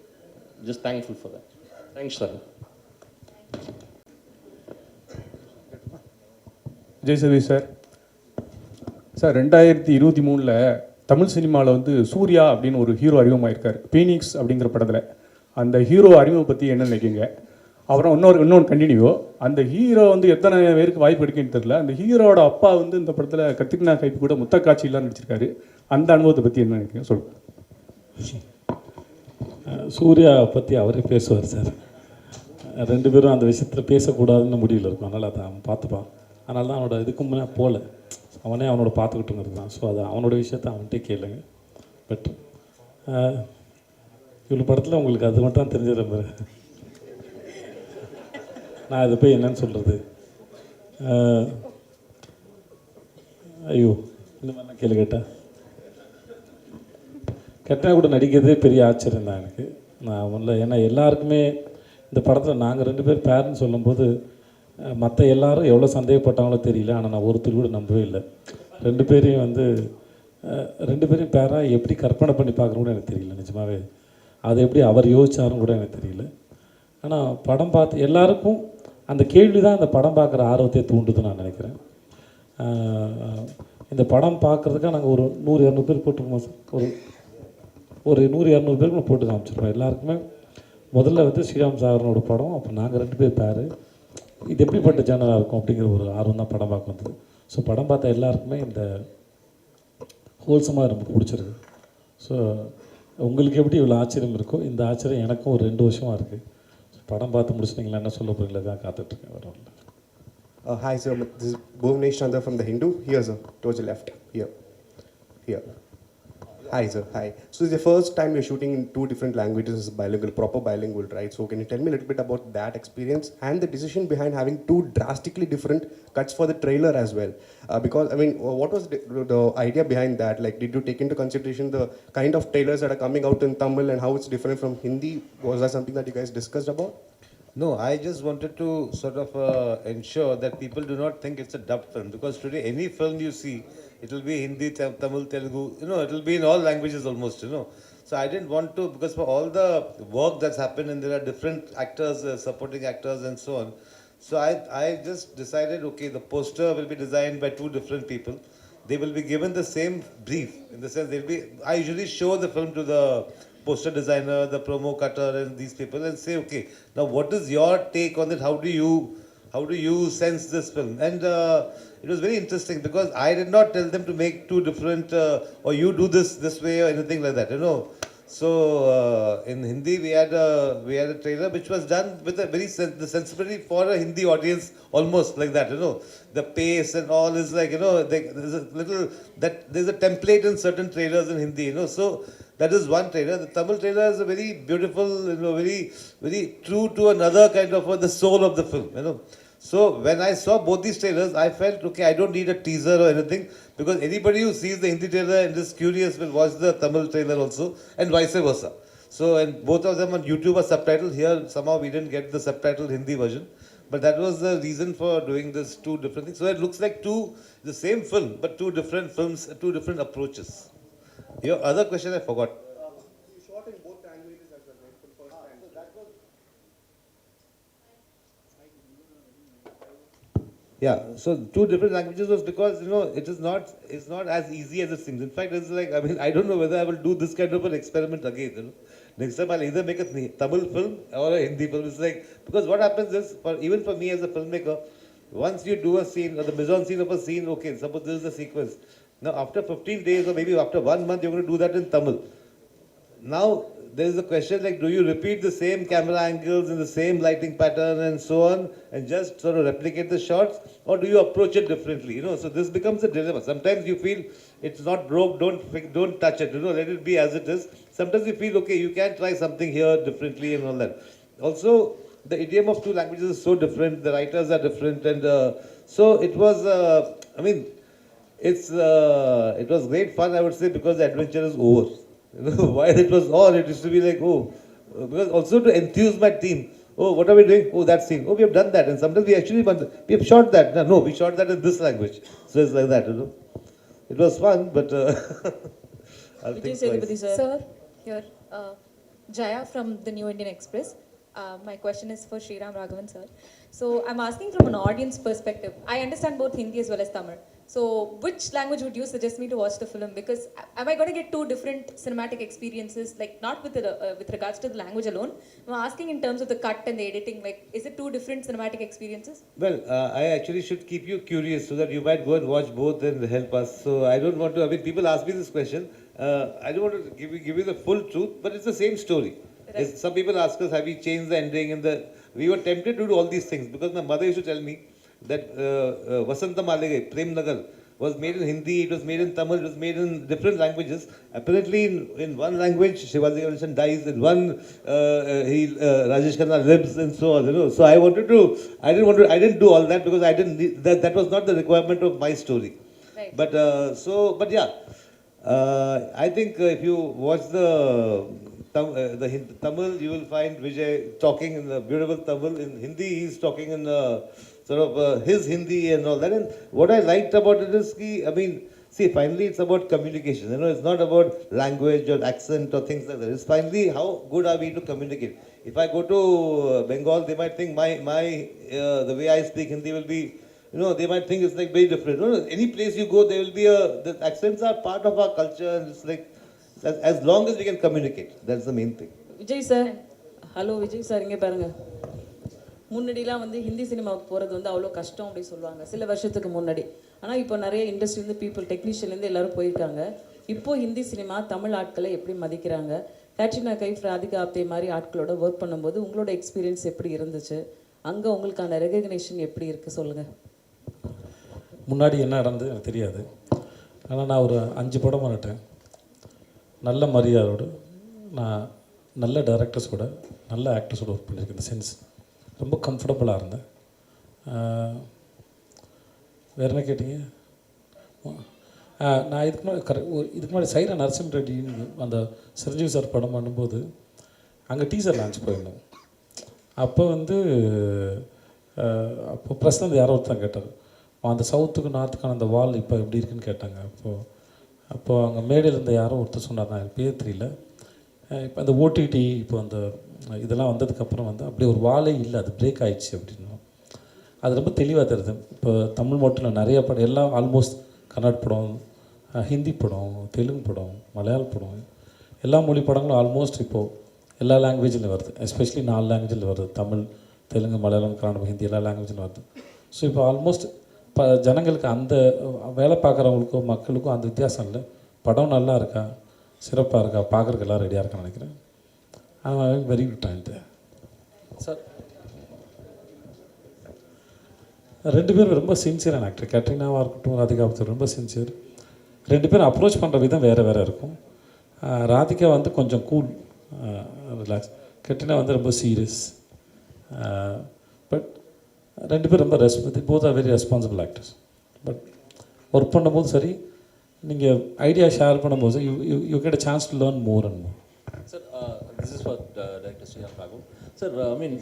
Just thankful for that. Thanks sir. Jaisvi sir, 2023 Tamil சினிமாவில் வந்து சூர்யா அப்படின்னு ஒரு ஹீரோ அறிமுகமாயிருக்கார், பீனிக்ஸ் அப்படிங்கிற படத்தில். அந்த ஹீரோ அறிமுகம் பற்றி என்ன நினைக்கிங்க? அப்புறம் இன்னொன்று கண்டினியூ, அந்த ஹீரோ வந்து எத்தனை பேருக்கு வாய்ப்பு எடுக்குன்னு தெரியல, அந்த ஹீரோட அப்பா வந்து இந்த படத்தில் கத்திரினா கைப்பு கூட முத்த காட்சியெல்லாம் நடிச்சிருக்காரு, அந்த அனுபவத்தை பற்றி என்ன நினைக்கிறீங்க சொல்லுங்கள். சூர்யா பற்றி அவரே பேசுவார் சார். 2 பேரும் அந்த விஷயத்தில் பேசக்கூடாதுன்னு முடிவில் இருக்கும், அதனால் அதை அவன் பார்த்துப்பான். அதனால தான் அவனோட இதுக்கு முன்னே போகல, அவனே அவனோட பார்த்துக்கிட்டு இருக்கான். ஸோ அது அவனோட விஷயத்த அவன்கிட்டே கேளுங்க. பட் இவ்வளோ படத்தில் உங்களுக்கு அது மட்டும் தான் தெரிஞ்சிட பாரு, நான் அதை போய் என்னன்னு சொல்கிறது. ஐயோ, இந்த மாதிரிலாம் கேள்வி கேட்டால் கூட நடிக்கிறதே பெரிய ஆச்சரியம் தான் எனக்கு. நான் முதல்ல ஏன்னா எல்லாருக்குமே இந்த படத்தில் நாங்கள் 2 பேர் பேருன்னு சொல்லும்போது மற்ற எல்லாரும் எவ்வளோ சந்தேகப்பட்டாங்களோ தெரியல, ஆனால் நான் ஒருத்தர் கூட நம்பவே இல்லை. 2 பேரையும் வந்து 2 பேரையும் பேராக எப்படி கற்பனை பண்ணி பார்க்கணும் கூட எனக்கு தெரியல நிஜமாகவே. அதை எப்படி அவர் யோசிச்சாரும் கூட எனக்கு தெரியல. ஆனால் படம் பார்த்து எல்லாருக்கும் அந்த கேள்வி தான் அந்த படம் பார்க்குற ஆர்வத்தை தூண்டுதுன்னு நான் நினைக்கிறேன். இந்த படம் பார்க்குறதுக்காக நாங்கள் ஒரு 100-200 பேர் போட்டிருக்கோம் சார். ஒரு 100-200 பேருக்கு போட்டு காமிச்சிருக்கோம். எல்லாருக்குமே முதல்ல வந்து ஸ்ரீராம் சாகரனோட படம், அப்போ நாங்கள் 2 பேர் பேர், இது எப்படிப்பட்ட சேனலாக இருக்கும் அப்படிங்கிற ஒரு ஆர்வம் தான் படம் பார்க்க வந்தது. ஸோ படம் பார்த்த எல்லாருக்குமே இந்த ஹோல்சமாக ரொம்ப பிடிச்சிருக்கு. ஸோ உங்களுக்கு எப்படி இவ்வளோ ஆச்சரியம் இருக்கோ, இந்த ஆச்சரியம் எனக்கும் ஒரு 2 வருஷமாக இருக்குது. படம் பார்த்து முடிச்சுட்டிங்களா, என்ன சொல்ல போகிறீங்களா தான் காத்துட்ருக்கேன். வர Hi sir, this is Bhuvnesh Chandra from The Hindu. Here sir, towards the left. Here. Hi sir, hi. So this is the first time you're shooting in 2 different languages, bilingual, proper bilingual, right? So can you tell me a little bit about that experience and the decision behind having 2 drastically different cuts for the trailer as well? Because I mean, what was the idea behind that? Like, did you take into consideration the kind of trailers that are coming out in Tamil and how it's different from Hindi? Was that something that you guys discussed about? No, I just wanted to sort of ensure that people do not think it's a dubbed film, because today any film you see, it will be Hindi, Tamil, Telugu, it will be in all languages almost, So I didn't want to, because for all the work that's happened and there are different actors, supporting actors and so on. So I just decided, okay, the poster will be designed by 2 different people. They will be given the same brief, in the sense I usually show the film to the poster designer, the promo cutter and these people and say, okay, now what is your take on it? How do you sense this film? And it was very interesting because I did not tell them to make 2 different, or you do this way or anything like that, So in Hindi we had a trailer which was done with a very the sensibility for a Hindi audience, almost like that, The pace and all is like, there's a little there's a template in certain trailers in Hindi, So that is one trailer. The Tamil trailer is a very beautiful, very very true to another kind of the soul of the film, So when I saw both these trailers, I felt, okay, I don't need a teaser or anything, because anybody who sees the Hindi trailer and is curious will watch the Tamil trailer also, and vice versa. So, and both of them on YouTube are subtitled. Here, somehow we didn't get the subtitled Hindi version, but that was the reason for doing this 2 different things. So it looks like the same film, but 2 different films, 2 different approaches. Your other question I forgot. You shot in both languages as well, right? For the first time. So that was... Yeah, so 2 different languages was because, it's not as easy as it seems. In fact, it's like, I mean, I don't know whether I will do this kind of an experiment again, Next time I'll either make a Tamil film or a Hindi film. It's like, because what happens is, even for me as a filmmaker, once you do a scene, or the mise-en-scene of a scene, okay, suppose this is the sequence. Now, after 15 days or maybe after 1 month, you're going to do that in Tamil. Now, there is a question like, do you repeat the same camera angles and the same lighting pattern and so on, and just sort of replicate the shots, or do you approach it differently? So this becomes a dilemma. Sometimes you feel it's not broke, don't touch it, let it be as it is. Sometimes you feel, okay, you can try something here differently and all that. Also, the idiom of 2 languages is so different, the writers are different, and so it was, it was great fun, I would say, because the adventure is over. While it was on, it used to be like, because also to enthuse my team. Oh, what are we doing? Oh, that scene. Oh, we have done that. And sometimes we actually we have shot that. No, we shot that in this language. So it's like that, It was fun, but I'll think twice. Sir, here, Jaya from the New Indian Express. My question is for Sriram Raghavan, sir. So I'm asking from an audience perspective. I understand both Hindi as well as Tamil. So which language would you suggest me to watch the film? Because am I going to get 2 different cinematic experiences, like not with regards to the language alone? I'm asking in terms of the cut and the editing, like is it 2 different cinematic experiences? Well, I actually should keep you curious so that you might go and watch both and help us. So I don't want to, people ask me this question. I don't want to give you the full truth, but it's the same story. Right. Some people ask us, have we changed the ending? We were tempted to do all these things because my mother used to tell me that Vasanta Maligai, Prem Nagar, was made in Hindi, it was made in Tamil, it was made in different languages. Apparently, in one language, Shivaji Ganeshan dies, in one, Rajesh Khanna lives, and so on. So I didn't do all that because I didn't need, that was not the requirement of my story. Right. But yeah, I think if you watch the Tamil, you will find Vijay talking in the beautiful Tamil. In Hindi, he's talking in sort of his Hindi and all that. And what I liked about it is, finally it's about communication. It's not about language or accent or things like that. It's finally how good are we to communicate. If I go to Bengal, they might think the way I speak Hindi will be they might think it's like very different. No, any place you go, there will be the accents are part of our culture, and it's like, as long as we can communicate, that's the main thing. Vijay sir, hello Vijay sir, இங்கே பாருங்கள். முன்னாடிலாம் வந்து ஹிந்தி சினிமாவுக்கு போகிறது வந்து அவ்வளோ கஷ்டம் அப்படின்னு சொல்லுவாங்க சில வருஷத்துக்கு முன்னாடி. ஆனால் இப்போ நிறைய இண்டஸ்ட்ரிலேருந்து பீப்புள், டெக்னீஷியன்லேருந்து எல்லோரும் போயிருக்காங்க. இப்போது ஹிந்தி சினிமா தமிழ் ஆட்களை எப்படி மதிக்கிறாங்க? கேட்ரினா கைஃப், ராதிகா ஆப்தே மாதிரி ஆட்களோட ஒர்க் பண்ணும்போது உங்களோட எக்ஸ்பீரியன்ஸ் எப்படி இருந்துச்சு? அங்கே உங்களுக்கான ரெகக்னேஷன் எப்படி இருக்குது சொல்லுங்கள். முன்னாடி என்ன நடந்தது எனக்கு தெரியாது. ஆனால் நான் ஒரு 5 படம் பண்ணிட்டேன். நல்ல மரியாதையோடு நான் நல்ல டைரக்டர்ஸோட, நல்ல ஆக்டர்ஸோட ஒர்க் பண்ணியிருக்கேன். இந்த சென்ஸ் ரொம்ப கம்ஃபர்டபுளாக இருந்தேன். வேறு என்ன கேட்டீங்க? நான் இதுக்கு முன்னாடி சைரா நரசிம்ம ரெட்டின்னு அந்த சிரஞ்சீவி சார் படம் பண்ணும்போது அங்கே டீசர் லான்ச் போயிருந்தோம். அப்போ வந்து அப்போ பிரசிடண்ட் யாரோ ஒருத்தர் கேட்டார், அந்த சவுத்துக்கு நார்த்துக்கான அந்த வால் இப்போ எப்படி இருக்குன்னு கேட்டாங்க. அப்போது அங்கே மேடையில் இருந்த யாரோ ஒருத்தர் சொன்னார், நான் எனக்கு பேர் தெரியல. இப்போ அந்த ஓடிடி இப்போ அந்த இதெல்லாம் வந்ததுக்கப்புறம் வந்து அப்படியே ஒரு வாலே இல்லை, அது பிரேக் ஆயிடுச்சு அப்படின்னா அது ரொம்ப தெளிவாக தெரியுது. இப்போ தமிழ் மட்டும் இல்லை, நிறைய படம் எல்லாம் ஆல்மோஸ்ட் கன்னட படம், ஹிந்தி படம், தெலுங்கு படம், மலையாள படம், எல்லா மொழி படங்களும் ஆல்மோஸ்ட் இப்போது எல்லா லாங்குவேஜில் வருது. எஸ்பெஷலி 4 லாங்குவேஜில் வருது. தமிழ், தெலுங்கு, மலையாளம், கன்னடம், ஹிந்தி எல்லா லாங்குவேஜில் வருது. ஸோ இப்போ ஆல்மோஸ்ட் ஜனங்களுக்கு அந்த வேலை பார்க்குறவங்களுக்கும் மக்களுக்கும் அந்த வித்தியாசம் இல்லை. படம் நல்லா இருக்கா, சிறப்பாக இருக்கா, பார்க்குறதுக்கு எல்லாம் ரெடியாக இருக்கான்னு நினைக்கிறேன். ஆனால் வெரி குட் டைம் சார். 2 பேரும் ரொம்ப சின்சியரான ஆக்டர். கேட்ரினாவாக இருக்கட்டும், ராதிகா ஆப்தே ரொம்ப சின்சியர். 2 பேரும் அப்ரோச் பண்ணுற விதம் வேறு வேறு இருக்கும். ராதிகா வந்து கொஞ்சம் கூல், ரிலாக்ஸ். கேட்ரினா வந்து ரொம்ப சீரியஸ். பட் 2 பேரும் ரொம்ப both are very responsible actors. But work பண்ணும்போது சரி, நீங்கள் ஐடியா ஷேர் பண்ணும்போது you get a chance to learn more and more. Sir, this is for Director Sriram Raghavan. Sir, I mean,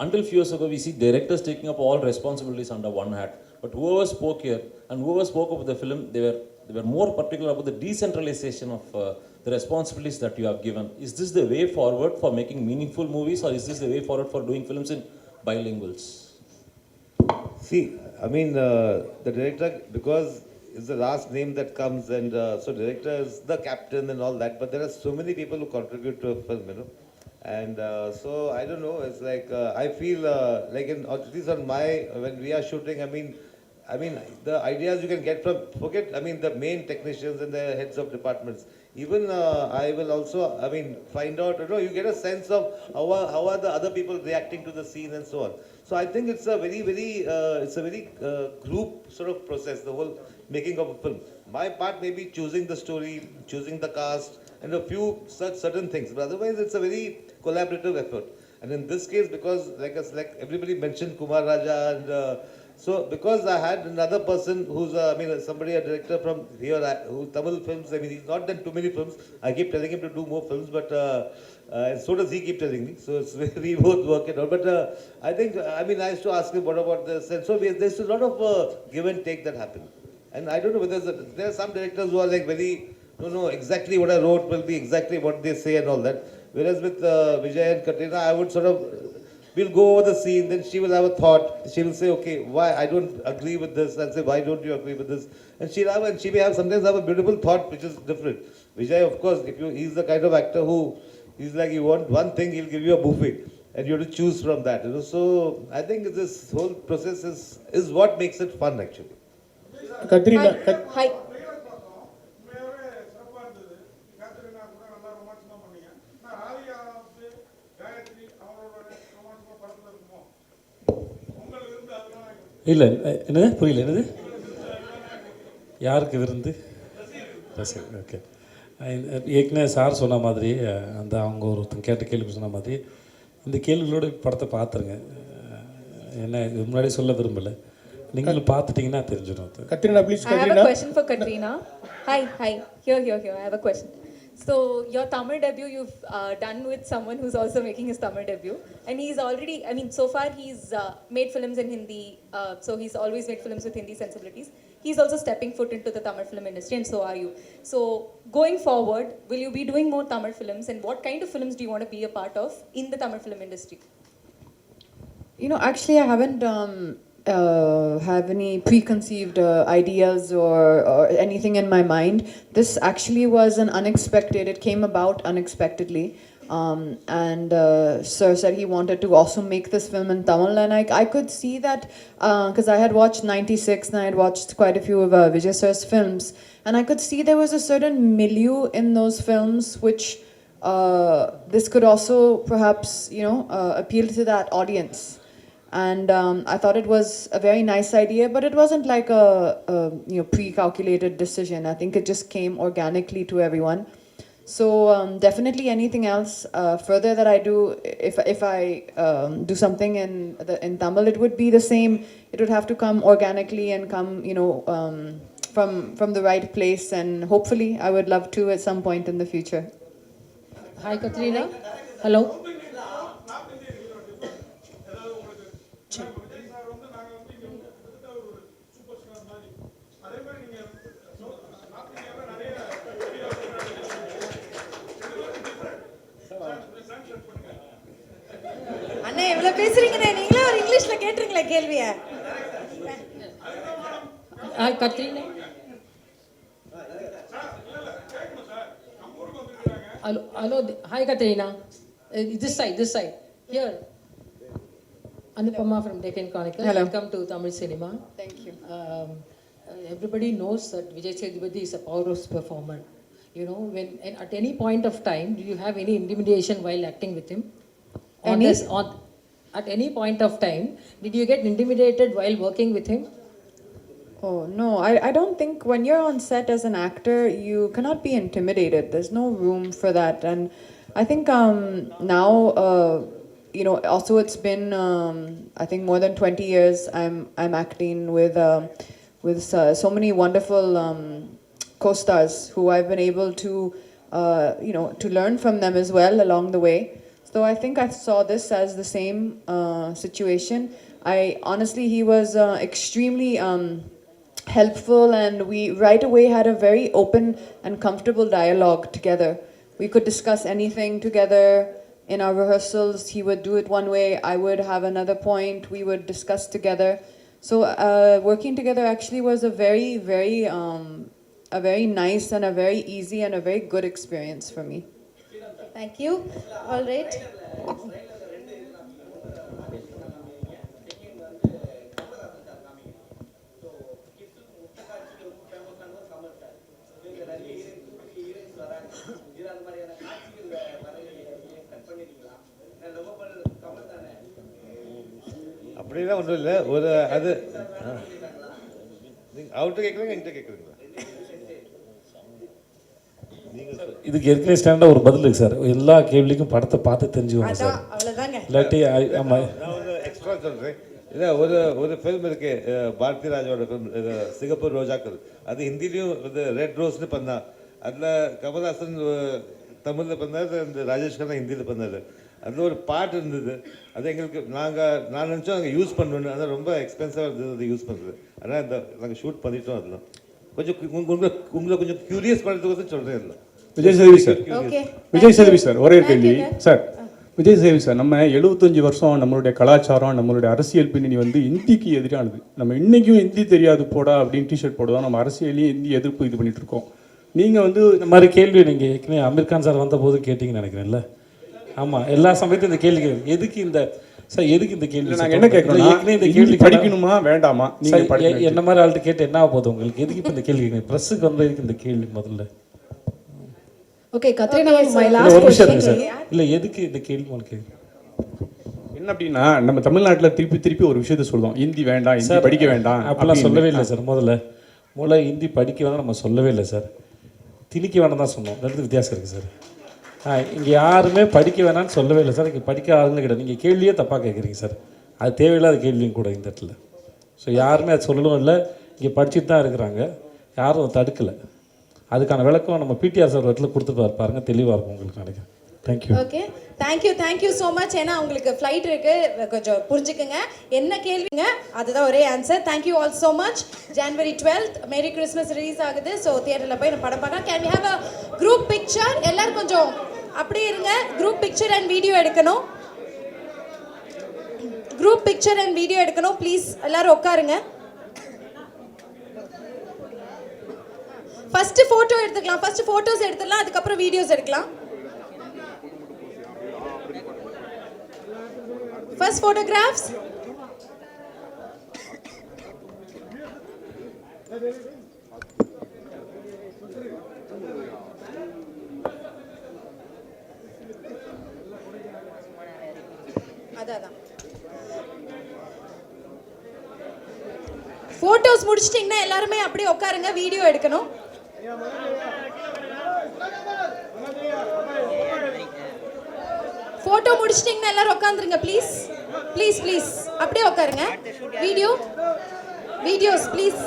until few years ago, we see directors taking up all responsibilities under one hat. But whoever spoke here and whoever spoke about the film, they were more particular about the decentralization of the responsibilities that you have given. Is this the way forward for making meaningful movies, or is this the way forward for doing films in bilinguals? See, I mean, the director, because it's the last name that comes, and so director is the captain and all that, but there are so many people who contribute to a film, and so I don't know, it's like I feel like at least on when we are shooting, I mean the ideas you can get from, forget, I mean the main technicians and the heads of departments, even I will also, I mean, find out, you get a sense of how are the other people reacting to the scene and so on. So I think it's a very group sort of process, the whole making of a film. My part may be choosing the story, choosing the cast, and a few such certain things, but otherwise it's a very collaborative effort. And in this case, because like everybody mentioned Kumar Raja, and so because I had another person who's a director from here, who Tamil films, I mean he's not done too many films. I keep telling him to do more films, but and so does he keep telling me. So it's we both work it out. But I think, I mean, I used to ask him what about this, and so there's a lot of give and take that happen. And I don't know whether there are some directors who are like very, no, exactly what I wrote will be exactly what they say and all that. Whereas with Vijay and Katrina, I would sort of, we'll go over the scene, then she will have a thought. She will say, okay, why I don't agree with this. I'll say, why don't you agree with this? And she may sometimes have a beautiful thought which is different. Vijay, of course, he's the kind of actor who, he's like, you want one thing, he'll give you a buffet, and you have to choose from that. So I think this whole process is what makes it fun actually. Katrina. Hi. இல்லை என்னது புரியல, என்னது யாருக்கு விருந்து? ரசிகர். Okay. ஏற்கனவே sir சொன்ன மாதிரி அந்த அவங்க ஒருத்தங்க கேட்ட கேள்வி சொன்ன மாதிரி இந்த கேள்விகளோட படத்தை பார்த்துருங்க. என்ன இது முன்னாடி சொல்ல விரும்பலை, நீங்களும் பார்த்துட்டிங்கன்னா தெரிஞ்சிடும். Katrina, please. I have a question for Katrina. Hi. Here. I have a question. So your Tamil debut you've done with someone who's also making his Tamil debut, and he's already, I mean, so far he's made films in Hindi, so he's always made films with Hindi sensibilities. He's also stepping foot into the Tamil film industry, and so are you. So going forward, will you be doing more Tamil films, and what kind of films do you want to be a part of in the Tamil film industry? Actually I haven't have any preconceived ideas or anything in my mind. This actually was an unexpected, it came about unexpectedly. And Sir said he wanted to also make this film in Tamil, and I could see that because I had watched 96 and I had watched quite a few of Vijay Sir's films, and I could see there was a certain milieu in those films which this could also perhaps, appeal to that audience. And I thought it was a very nice idea, but it wasn't like a pre-calculated decision. I think it just came organically to everyone. So definitely anything else further that I do, if I do something in Tamil, it would be the same. It would have to come organically and come, from the right place. And hopefully, I would love to at some point in the future. Hi, Katrina. Hello. அண்ணா எவ்வளவு பேசுறீங்கண்ணே, நீங்களே ஒரு இங்கிலீஷ்ல கேட்டுறீங்களா கேள்விய? Hi, Katrina. Hello. Hi, Katrina. This side. Here. Anupama from Deccan Chronicle. Hello. Welcome to Tamil cinema. Thank you. Everybody knows that Vijay Sethupathi is a powerhouse performer. When at any point of time, do you have any intimidation while acting with him? At any point of time, did you get intimidated while working with him? Oh, no, I don't think when you're on set as an actor, you cannot be intimidated. There's no room for that. And I think now, also it's been, I think more than 20 years I'm acting with so many wonderful co-stars who I've been able to, to learn from them as well along the way. So I think I saw this as the same situation. Honestly, he was extremely helpful, and we right away had a very open and comfortable dialogue together. We could discuss anything together. In our rehearsals, he would do it one way, I would have another point, we would discuss together. So working together actually was a very, very, a very nice and a very easy and a very good experience for me. Thank you. All right. அப்படிலாம் ஒன்றும் இல்லை. ஒரு அது அவர்கிட்ட கேட்குறீங்க, என்கிட்ட கேட்குறீங்களா? இதுக்கு ஏற்கனவே ஸ்டாண்டாக ஒரு பதில் இருக்குது சார். எல்லா கேள்விக்கும் படத்தை பார்த்து தெரிஞ்சுக்கோங்க சார். இல்லாட்டி ஆமாம், நான் ஒரு எக்ஸ்ட்ரா சொல்கிறேன். இல்லை, ஒரு ஃபில்ம் இருக்கு, பாரதி ராஜாவோட ஃபில்ம் சிங்கப்பூர் ரோஜாக்கள். அது ஹிந்திலையும் ரெட் ரோஸ்னு பண்ணான். அதில் கமல்ஹாசன் தமிழில் பண்ணார், இந்த ராஜேஷ் கண்ணா ஹிந்தியில் பண்ணார். அதில் ஒரு பாட்டு இருந்தது. அது எங்களுக்கு நான் நினச்சோம் நாங்கள் யூஸ் பண்ணணுன்னு. ஆனால் ரொம்ப எக்ஸ்பென்சிவாக இருந்தது அது யூஸ் பண்ணுறது. ஆனால் நாங்கள் ஷூட் பண்ணிட்டோம். அதெல்லாம் கொஞ்சம் உங்களை கொஞ்சம் க்யூரியஸ் பண்ணுறதுக்கு சொல்கிறேன். அதில் விஜய் சேதுபதி சார் ஒரே ஒரு கேள்வி சார். விஜய் சேதுபதி சார், நம்ம 75 வருஷம் நம்மளுடைய கலாச்சாரம், நம்மளுடைய அரசியல் பின்னணி இந்திக்கு எதிரானது. நம்ம இன்றைக்கும் ஹிந்தி தெரியாது போடா அப்படின்னு டிஷர்ட் போடுவோம். நம்ம அரசியலையும் ஹிந்தி எதிர்ப்பு இது பண்ணிட்டு இருக்கோம். நீங்கள் இந்த மாதிரி கேள்வி நீங்கள் ஏற்கனவே அமீர் கான் சார் வந்தபோது கேட்டிங்கன்னு நினைக்கிறேன்ல. ஆமாம், எல்லா சமயத்தையும் இந்த கேள்வி எதுக்கு இந்த கேள்வி நாங்கள் என்ன கேட்குறோம், இந்த கேள்வி படிக்கணுமா வேண்டாமா? நீங்கள் என்ன மாதிரி ஆள்கிட்ட கேட்டு என்ன போகுது உங்களுக்கு? எதுக்கு இப்போ இந்த கேள்வி கேட்குறீங்க? ப்ரெஸ்ஸுக்கு வந்ததுக்கு இந்த கேள்வி முதல்ல. Okay, Katrina, my last question. இல்லை, எதுக்கு இந்த கேள்வி உங்களுக்கு? என்ன அப்படின்னா, நம்ம தமிழ்நாட்டில் திருப்பி ஒரு விஷயத்த சொல்லுவோம், ஹிந்தி வேண்டாம், ஹிந்தி படிக்க வேண்டாம் அப்பெல்லாம் சொல்லவே இல்லை சார். முதல்ல ஹிந்தி படிக்க வேணாம் நம்ம சொல்லவே இல்லை சார். திணிக்க வேணாம் தான் சொன்னோம். ரெண்டு வித்தியாசம் இருக்குது சார். இங்கே யாருமே படிக்க வேணாம்னு சொல்லவே இல்லை சார். இங்கே படிக்க ஆளுங்க கிடையாது. நீங்கள் கேள்வியே தப்பாக கேட்குறீங்க சார். அது தேவையில்லாத கேள்வியும் கூட இந்த இடத்துல. ஸோ யாருமே அது சொல்லவும் இல்லை. இங்கே படிச்சுட்டு தான் இருக்கிறாங்க, யாரும் தடுக்கலை. அதுக்கான விளக்கம் நம்ம பிடிஆர் சார் இடத்துல கொடுத்துட்டு பாருங்க, தெளிவாக இருக்கும் உங்களுக்கு நினைக்கிறேன். Thank you. Okay, thank you so much. ஏன்னா உங்களுக்கு ஃப்ளைட் இருக்குது, கொஞ்சம் புரிஞ்சுக்குங்க. என்ன கேள்விங்க அதுதான் ஒரே answer. Thank you all so much. January 12th Merry Christmas release ஆகுது. ஸோ தியேட்டரில் போய் நம்ம படம் பார்க்கலாம். Can we have a group picture? எல்லோரும் கொஞ்சம் அப்படியே இருங்க. குரூப் பிக்சர் அண்ட் வீடியோ எடுக்கணும். குரூப் பிக்சர் அண்ட் வீடியோ எடுக்கணும். ப்ளீஸ் எல்லாரும் உட்காருங்க. ஃபர்ஸ்ட் போட்டோ எடுத்துக்கலாம். ஃபர்ஸ்ட் போட்டோஸ் எடுத்துடலாம், அதுக்கப்புறம் வீடியோஸ் எடுக்கலாம். First photographs. அதான் போட்டோஸ் முடிச்சிட்டீங்கன்னா எல்லாருமே அப்படியே உட்காருங்க, வீடியோ எடுக்கணும். போட்டோ முடிச்சிட்டீங்கன்னா எல்லாரும் உட்காந்துருங்க ப்ளீஸ் ப்ளீஸ் ப்ளீஸ். அப்படியே உட்காருங்க. Videos please.